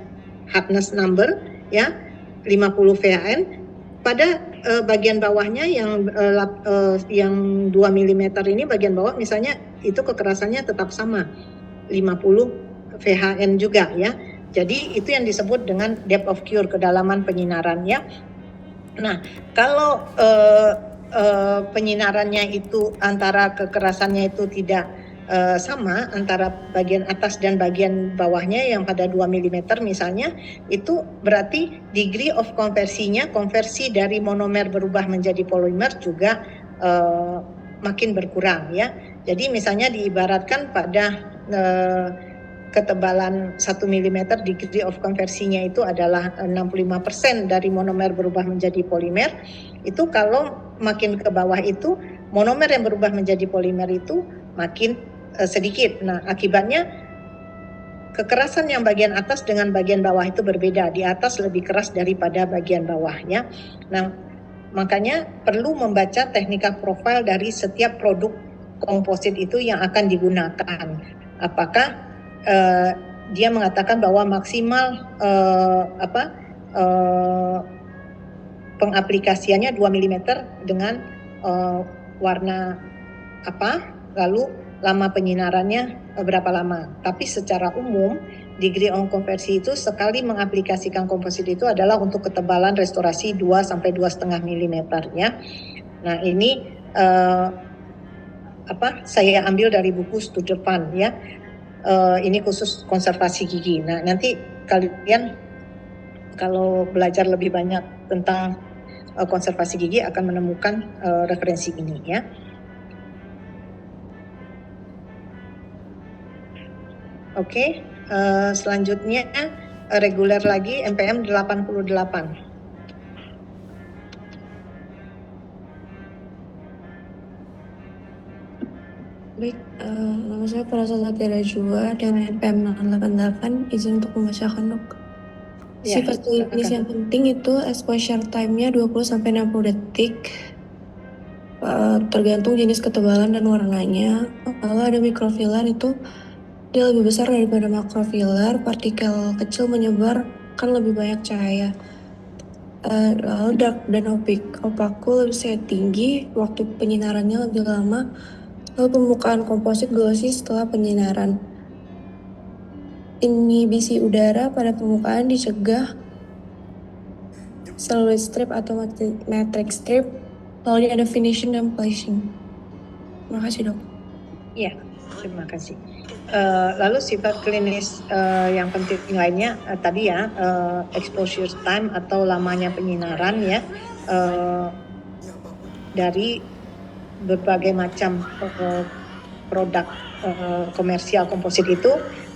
hardness number ya, 50 VHN, pada bagian bawahnya yang 2 mm ini bagian bawah misalnya itu kekerasannya tetap sama 50 VHN juga ya. Jadi itu yang disebut dengan depth of cure, kedalaman penyinarannya. Nah, kalau penyinarannya itu antara kekerasannya itu tidak sama antara bagian atas dan bagian bawahnya yang pada 2 mm misalnya, itu berarti degree of konversinya, konversi dari monomer berubah menjadi polimer juga makin berkurang ya. Jadi misalnya diibaratkan pada ketebalan 1 mm degree of konversinya itu adalah 65% dari monomer berubah menjadi polimer. Itu kalau makin ke bawah itu monomer yang berubah menjadi polimer itu makin sedikit. Nah, akibatnya kekerasan yang bagian atas dengan bagian bawah itu berbeda. Di atas lebih keras daripada bagian bawahnya. Nah, makanya perlu membaca technical profile dari setiap produk komposit itu yang akan digunakan. Apakah dia mengatakan bahwa maksimal pengaplikasiannya 2 mm dengan warna apa, lalu lama penyinarannya berapa lama. Tapi secara umum degree of konversi itu sekali mengaplikasikan komposit itu adalah untuk ketebalan restorasi 2 sampai 2,5 mm ya. Nah, ini saya ambil dari buku studi depan ya. Ini khusus konservasi gigi. Nah, nanti kalian kalau belajar lebih banyak tentang konservasi gigi akan menemukan referensi ini ya. Oke, selanjutnya reguler lagi MPM 88. Baik, nama saya Prasanta Jua dengan NPM 888, izin untuk membacakan dok. Ya, Sifat klinis yang penting itu exposure time-nya 20-60 detik, tergantung jenis ketebalan dan warnanya. Kalau ada mikrofiller itu dia lebih besar daripada makrofiller, partikel kecil menyebar kan lebih banyak cahaya. Lalu dark dan opaku lebih tinggi, waktu penyinarannya lebih lama, Lalu pembukaan komposit glossy setelah penyinaran. Inhibisi udara pada permukaan dicegah celluloid strip atau matrix strip. Lalu ada finishing dan polishing. Terima kasih dok. Ya, terima kasih. Lalu sifat klinis yang penting lainnya tadi ya, exposure time atau lamanya penyinaran ya, dari berbagai macam produk komersial komposit itu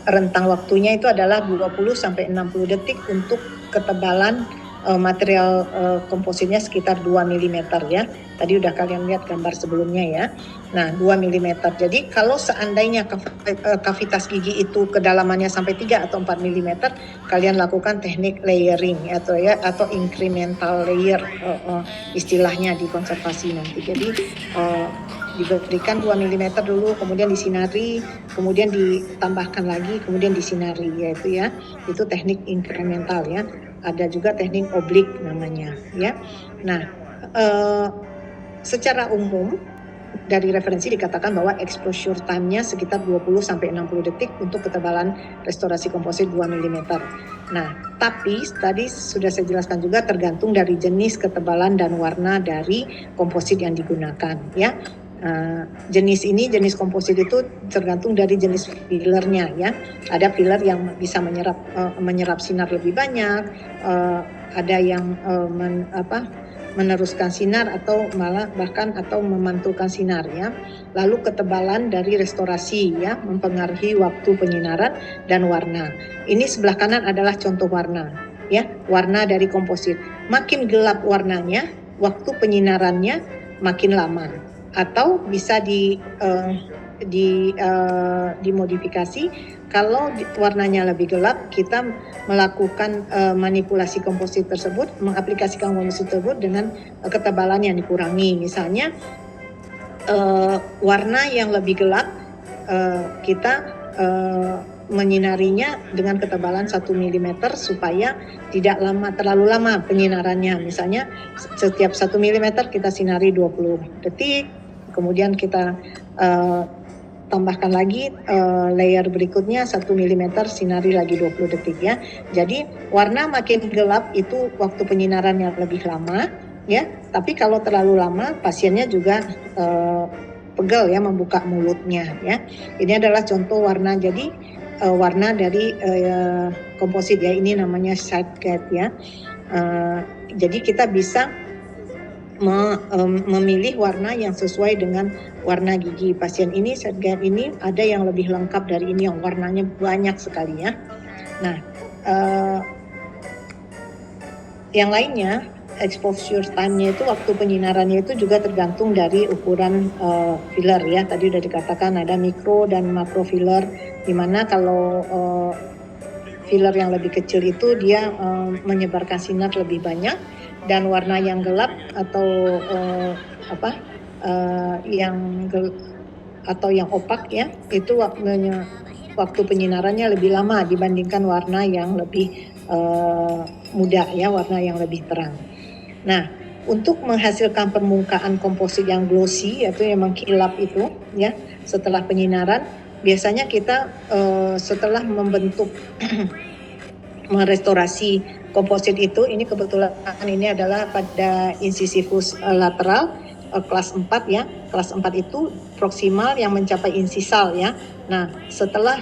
rentang waktunya itu adalah 20 sampai 60 detik untuk ketebalan material kompositnya sekitar 2 mm ya. Tadi udah kalian lihat gambar sebelumnya ya. Nah, 2 mm. Jadi kalau seandainya kavitas gigi itu kedalamannya sampai 3 atau 4 mm, kalian lakukan teknik layering atau incremental layer istilahnya di konservasi nanti. Jadi diberikan 2 mm dulu, kemudian disinari, kemudian ditambahkan lagi, kemudian disinari yaitu ya. Itu teknik incremental ya. Ada juga teknik oblik namanya ya. Nah, secara umum dari referensi dikatakan bahwa exposure time-nya sekitar 20 sampai 60 detik untuk ketebalan restorasi komposit 2 mm. Nah, tapi tadi sudah saya jelaskan juga tergantung dari jenis, ketebalan dan warna dari komposit yang digunakan ya. Jenis komposit itu tergantung dari jenis fillernya ya. Ada filler yang bisa menyerap sinar lebih banyak, ada yang meneruskan sinar atau malah bahkan atau memantulkan sinar ya. Lalu ketebalan dari restorasi ya mempengaruhi waktu penyinaran dan warna. Ini sebelah kanan adalah contoh warna ya, warna dari komposit. Makin gelap warnanya, waktu penyinarannya makin lama. Atau bisa dimodifikasi kalau warnanya lebih gelap, kita melakukan manipulasi komposit tersebut, mengaplikasikan komposit tersebut dengan ketebalan yang dikurangi. Misalnya warna yang lebih gelap kita menyinarinya dengan ketebalan 1 mm supaya tidak terlalu lama penyinarannya. Misalnya setiap 1 mm kita sinari 20 detik, kemudian kita tambahkan lagi layer berikutnya 1 mm sinari lagi 20 detik ya. Jadi warna makin gelap itu waktu penyinarannya lebih lama ya. Tapi kalau terlalu lama pasiennya juga pegel ya membuka mulutnya ya. Ini adalah contoh warna. Jadi warna dari komposit ya, ini namanya side gate ya. Jadi kita bisa memilih warna yang sesuai dengan warna gigi pasien ini. Side gate ini ada yang lebih lengkap dari ini yang warnanya banyak sekali ya. Nah, yang lainnya exposure time-nya itu waktu penyinarannya itu juga tergantung dari ukuran filler ya. Tadi udah dikatakan ada mikro dan makro filler, di mana kalau filler yang lebih kecil itu dia menyebarkan sinar lebih banyak, dan warna yang gelap atau yang opak ya, itu waktu penyinarannya lebih lama dibandingkan warna yang lebih muda ya, warna yang lebih terang. Nah, untuk menghasilkan permukaan komposit yang glossy yaitu yang mengkilap itu ya setelah penyinaran, biasanya kita setelah membentuk merestorasi komposit itu, ini kebetulan ini adalah pada incisivus lateral kelas 4 ya. Kelas 4 itu proksimal yang mencapai insisal ya. Nah, setelah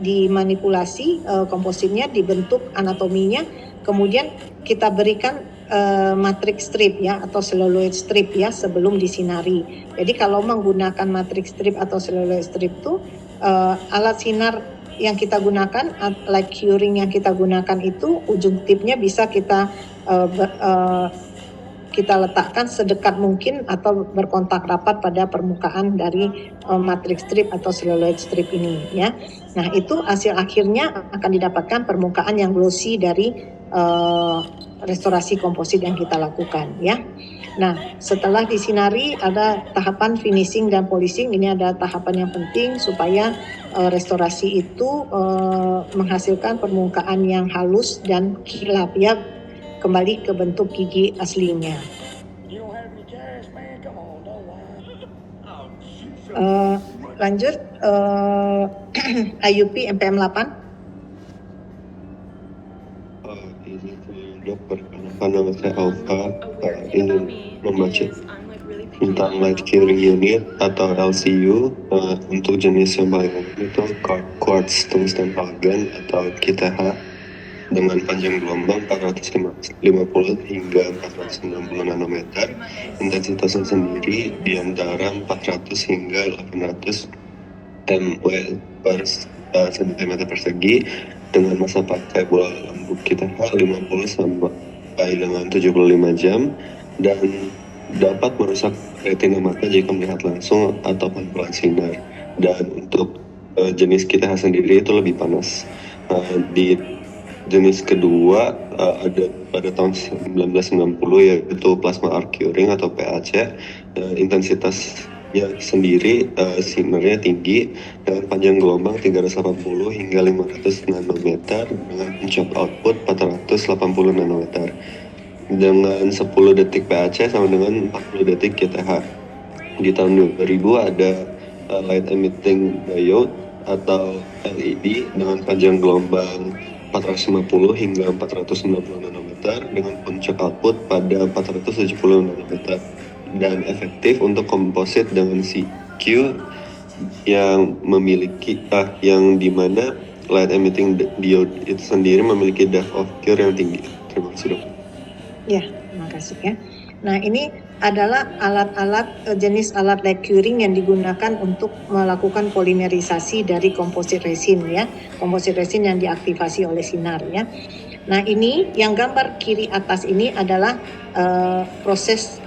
dimanipulasi kompositnya, dibentuk anatominya, kemudian kita berikan matrix strip ya atau celluloid strip ya sebelum disinari. Jadi kalau menggunakan matrix strip atau celluloid strip itu alat sinar yang kita gunakan, light curing yang kita gunakan itu ujung tipnya bisa kita letakkan sedekat mungkin atau berkontak rapat pada permukaan dari matrix strip atau celluloid strip ini ya. Nah, itu hasil akhirnya akan didapatkan permukaan yang glossy dari restorasi komposit yang kita lakukan ya. Nah, setelah disinari ada tahapan finishing dan polishing. Ini ada tahapan yang penting supaya restorasi itu menghasilkan permukaan yang halus dan kilap ya, kembali ke bentuk gigi aslinya. Lanjut IUP MPM 8. Ini dok, perkenalkan nama saya Alfa. Ingin membaca tentang light curing unit atau LCU untuk jenis yang paling umum itu quartz tungsten halogen atau QTH dengan panjang gelombang 450 hingga 490 nanometer. Intensitasnya sendiri di antara 400 hingga 800 mW per cm persegi dengan masa pakai bola lampu QTH 50 sampai dengan 75 jam dan dapat merusak retina mata jika melihat langsung atau pantulan sinar. Dan untuk jenis QTH sendiri itu lebih panas. Di jenis kedua ada pada tahun 1990 yaitu plasma arc curing atau PAC. Intensitasnya sendiri sinarnya tinggi dengan panjang gelombang 380 hingga 500 nanometer dengan puncak output 480 nanometer. Dengan 10 detik PAC sama dengan 40 detik QTH. Di tahun 2000 ada light emitting diode atau LED dengan panjang gelombang 450 hingga 490 nanometer dengan puncak output pada 470 nanometer dan efektif untuk komposit dengan CQ yang memiliki yang dimana light emitting diode itu sendiri memiliki depth of cure yang tinggi. Terima kasih dok. Ya, terima kasih ya. Nah, ini adalah alat-alat jenis alat light curing yang digunakan untuk melakukan polimerisasi dari komposit resin ya, komposit resin yang diaktifasi oleh sinar ya. Nah, ini yang gambar kiri atas ini adalah proses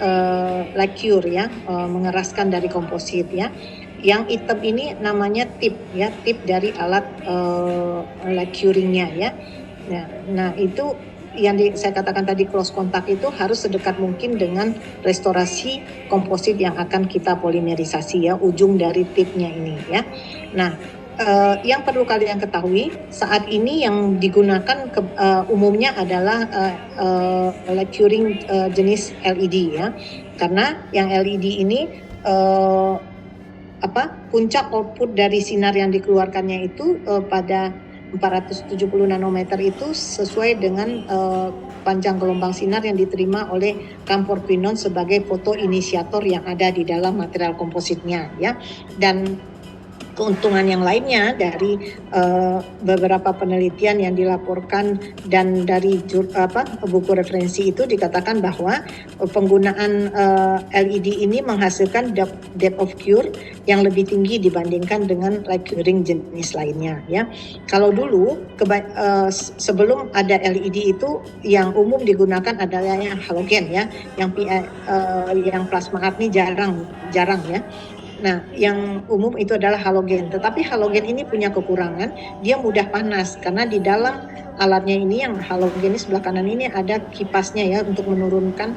light cure ya, mengeraskan dari komposit ya. Yang hitam ini namanya tip ya, tip dari alat light curingnya ya. Nah, itu yang saya katakan tadi cross kontak itu harus sedekat mungkin dengan restorasi komposit yang akan kita polimerisasi ya, ujung dari tipnya ini ya. Nah, yang perlu kalian ketahui saat ini yang digunakan umumnya adalah light curing jenis LED ya, karena yang LED ini puncak output dari sinar yang dikeluarkannya itu pada 470 nanometer itu sesuai dengan panjang gelombang sinar yang diterima oleh camphor-quinone sebagai fotoinisiator yang ada di dalam material kompositnya ya. Dan keuntungan yang lainnya dari beberapa penelitian yang dilaporkan dan dari buku referensi itu dikatakan bahwa penggunaan LED ini menghasilkan depth of cure yang lebih tinggi dibandingkan dengan light curing jenis lainnya ya. Kalau dulu sebelum ada LED itu yang umum digunakan adalah yang halogen ya, yang plasma arc ini jarang ya. Nah, yang umum itu adalah halogen. Tetapi halogen ini punya kekurangan, dia mudah panas karena di dalam alatnya ini yang halogen ini sebelah kanan ini ada kipasnya ya untuk menurunkan.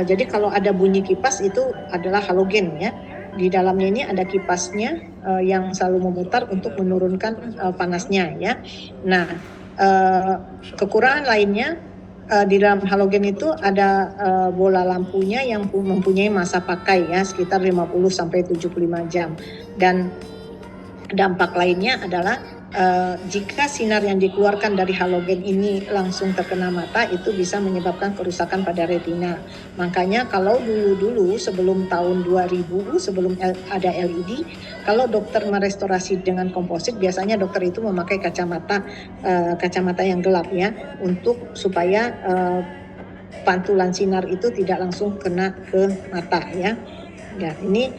Jadi kalau ada bunyi kipas itu adalah halogen ya. Di dalamnya ini ada kipasnya yang selalu memutar untuk menurunkan panasnya ya. Nah, kekurangan lainnya di dalam halogen itu ada bola lampunya yang mempunyai masa pakai ya sekitar 50 sampai 75 jam. Dan dampak lainnya adalah jika sinar yang dikeluarkan dari halogen ini langsung terkena mata itu bisa menyebabkan kerusakan pada retina. Makanya kalau dulu sebelum tahun 2000 sebelum ada LED, kalau dokter merestorasi dengan komposit biasanya dokter itu memakai kacamata yang gelap ya untuk supaya pantulan sinar itu tidak langsung kena ke mata ya. Ya, ini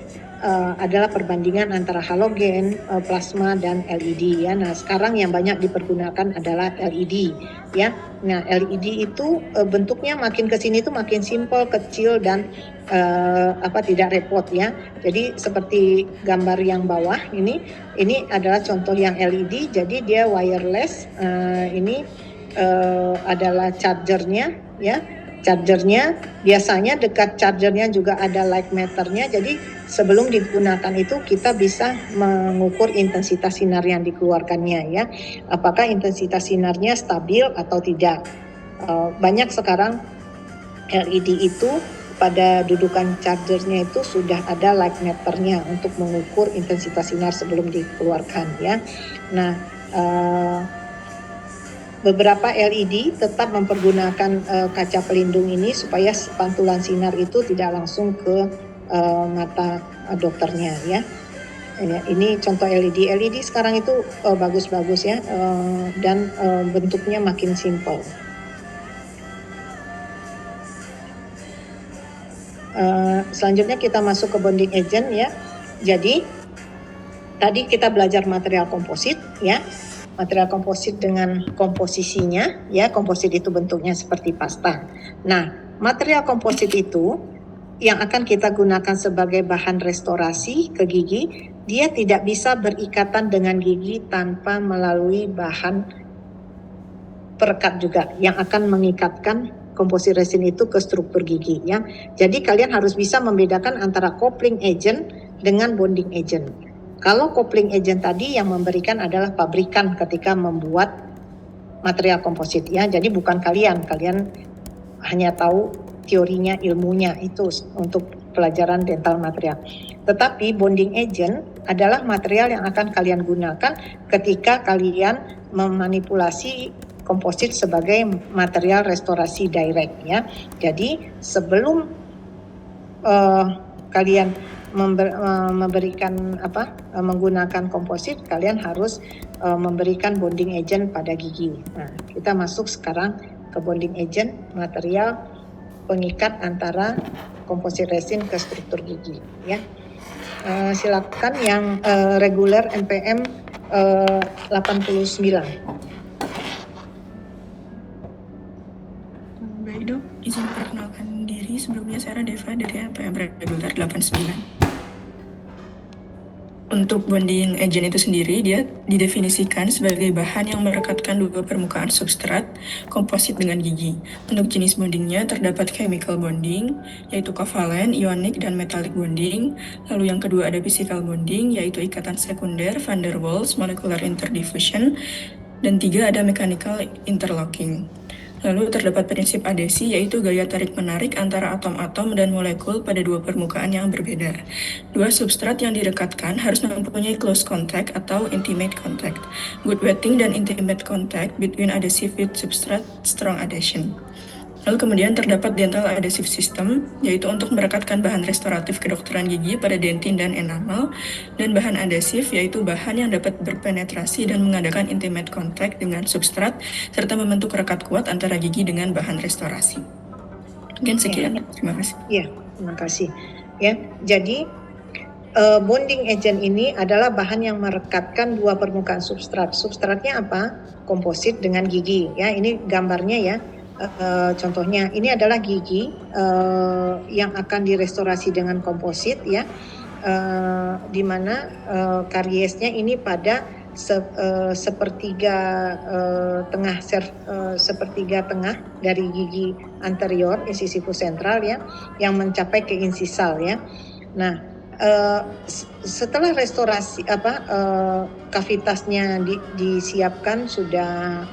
adalah perbandingan antara halogen, plasma dan LED ya. Nah, sekarang yang banyak dipergunakan adalah LED ya. Nah, LED itu bentuknya makin ke sini tuh makin simpel, kecil dan tidak repot ya. Jadi seperti gambar yang bawah ini adalah contoh yang LED. Jadi dia wireless. Ini adalah chargernya ya. Chargernya biasanya dekat chargernya juga ada light meternya. Jadi sebelum digunakan itu kita bisa mengukur intensitas sinar yang dikeluarkannya ya. Apakah intensitas sinarnya stabil atau tidak. Banyak sekarang LED itu pada dudukan chargernya itu sudah ada light meternya untuk mengukur intensitas sinar sebelum dikeluarkan ya. Nah, beberapa LED tetap mempergunakan kaca pelindung ini supaya pantulan sinar itu tidak langsung ke mata dokternya ya. Ini contoh LED. LED sekarang itu bagus-bagus ya dan bentuknya makin simple. Selanjutnya kita masuk ke bonding agent ya. Jadi tadi kita belajar material komposit ya. Material komposit dengan komposisinya ya. Komposit itu bentuknya seperti pasta. Nah, material komposit itu yang akan kita gunakan sebagai bahan restorasi ke gigi, dia tidak bisa berikatan dengan gigi tanpa melalui bahan perekat juga yang akan mengikatkan komposit resin itu ke struktur gigi ya. Jadi kalian harus bisa membedakan antara coupling agent dengan bonding agent. Kalau coupling agent tadi yang memberikan adalah pabrikan ketika membuat material komposit ya. Jadi bukan kalian hanya tahu teorinya, ilmunya itu untuk pelajaran dental material. Tetapi bonding agent adalah material yang akan kalian gunakan ketika kalian memanipulasi komposit sebagai material restorasi direct ya. Jadi sebelum kalian memberikan menggunakan komposit, kalian harus memberikan bonding agent pada gigi. Nah, kita masuk sekarang ke bonding agent, material pengikat antara komposit resin ke struktur gigi ya. Silakan yang reguler NPM 89. Baik dok, izin perkenalkan diri. Sebelumnya saya Deva dari APM Regular 89. Untuk bonding agent itu sendiri, dia didefinisikan sebagai bahan yang merekatkan dua permukaan substrat komposit dengan gigi. Untuk jenis bondingnya terdapat chemical bonding, yaitu kovalen, ionic, dan metallic bonding. Lalu yang kedua ada physical bonding, yaitu ikatan sekunder, van der Waals, molecular interdiffusion, dan tiga ada mechanical interlocking. Lalu terdapat prinsip adesi, yaitu gaya tarik-menarik antara atom-atom dan molekul pada dua permukaan yang berbeda. Dua substrat yang direkatkan harus mempunyai close contact atau intimate contact. Good wetting dan intimate contact between adhesive with substrate, strong adhesion. Lalu kemudian terdapat dental adhesive system, yaitu untuk merekatkan bahan restoratif kedokteran gigi pada dentin dan enamel, dan bahan adhesif, yaitu bahan yang dapat berpenetrasi dan mengadakan intimate contact dengan substrat, serta membentuk rekat kuat antara gigi dengan bahan restorasi. Mungkin sekian, terima kasih. Ya, terima kasih. Ya, jadi bonding agent ini adalah bahan yang merekatkan dua permukaan substrat. Substratnya apa? Komposit dengan gigi. Ya, ini gambarnya ya. Contohnya ini adalah gigi yang akan direstorasi dengan komposit ya, di mana kariesnya ini pada sepertiga tengah dari gigi anterior incisivus sentral ya, yang mencapai ke insisal ya. Nah, setelah restorasi kavitasnya disiapkan sudah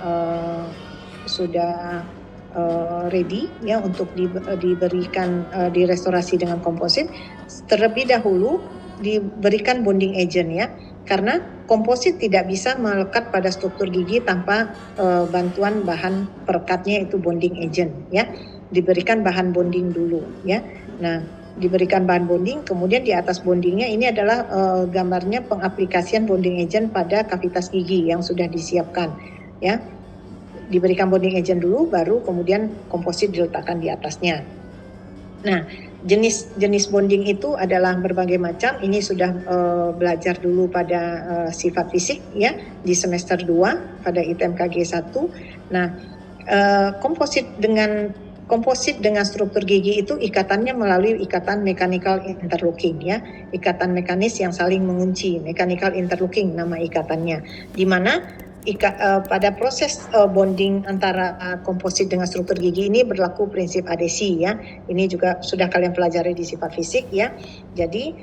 ready ya untuk diberikan direstorasi dengan komposit, terlebih dahulu diberikan bonding agent ya, karena komposit tidak bisa melekat pada struktur gigi tanpa bantuan bahan perekatnya itu bonding agent ya. Diberikan bahan bonding dulu ya. Nah, diberikan bahan bonding, kemudian di atas bondingnya ini adalah gambarnya pengaplikasian bonding agent pada kavitas gigi yang sudah disiapkan ya. Diberikan bonding agent dulu, baru kemudian komposit diletakkan di atasnya. Nah, jenis bonding itu adalah berbagai macam. Ini sudah belajar dulu pada sifat fisik ya di semester 2 pada ITMKG 1. Nah, komposit dengan struktur gigi itu ikatannya melalui ikatan mechanical interlocking ya, ikatan mekanis yang saling mengunci, mechanical interlocking nama ikatannya, di mana pada proses bonding antara komposit dengan struktur gigi ini berlaku prinsip adesi ya. Ini juga sudah kalian pelajari di sifat fisik ya. Jadi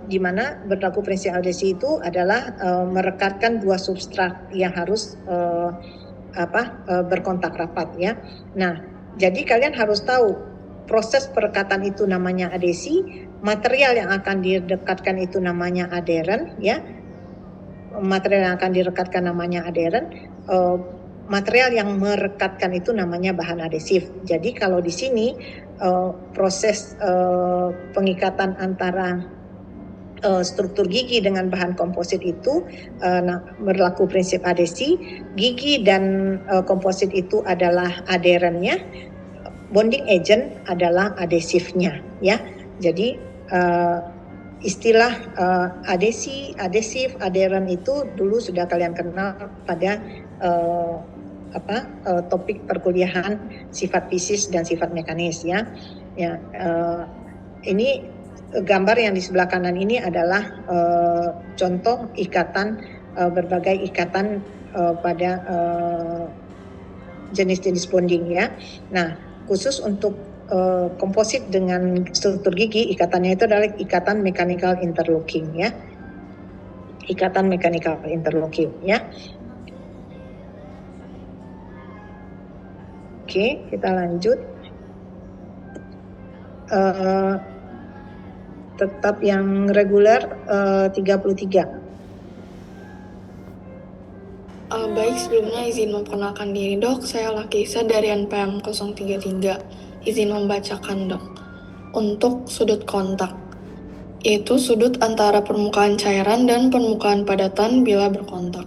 di mana berlaku prinsip adesi itu adalah merekatkan dua substrat yang harus berkontak rapat ya. Nah, jadi kalian harus tahu proses perekatan itu namanya adesi, material yang akan direkatkan itu namanya adheren, ya. Material yang akan direkatkan namanya adheren, material yang merekatkan itu namanya bahan adhesif. Jadi kalau di sini proses pengikatan antara struktur gigi dengan bahan komposit itu berlaku prinsip adhesi. Gigi dan komposit itu adalah adherennya, bonding agent adalah adhesifnya, ya. Jadi istilah adhesi, adhesif, adheren itu dulu sudah kalian kenal pada topik perkuliahan sifat fisis dan sifat mekanis, ya. Ini gambar yang di sebelah kanan ini adalah contoh ikatan, berbagai ikatan pada jenis-jenis bonding, ya. Nah, khusus untuk komposit dengan struktur gigi, ikatannya itu adalah ikatan mechanical interlocking, ya. Ikatan mechanical interlocking, ya. Oke, kita lanjut. Tetap yang reguler 33. Baik, sebelumnya izin memperkenalkan diri, Dok. Saya Lakisa dari NPM 033. Izin membacakan, Dok. Untuk sudut kontak, yaitu sudut antara permukaan cairan dan permukaan padatan bila berkontak.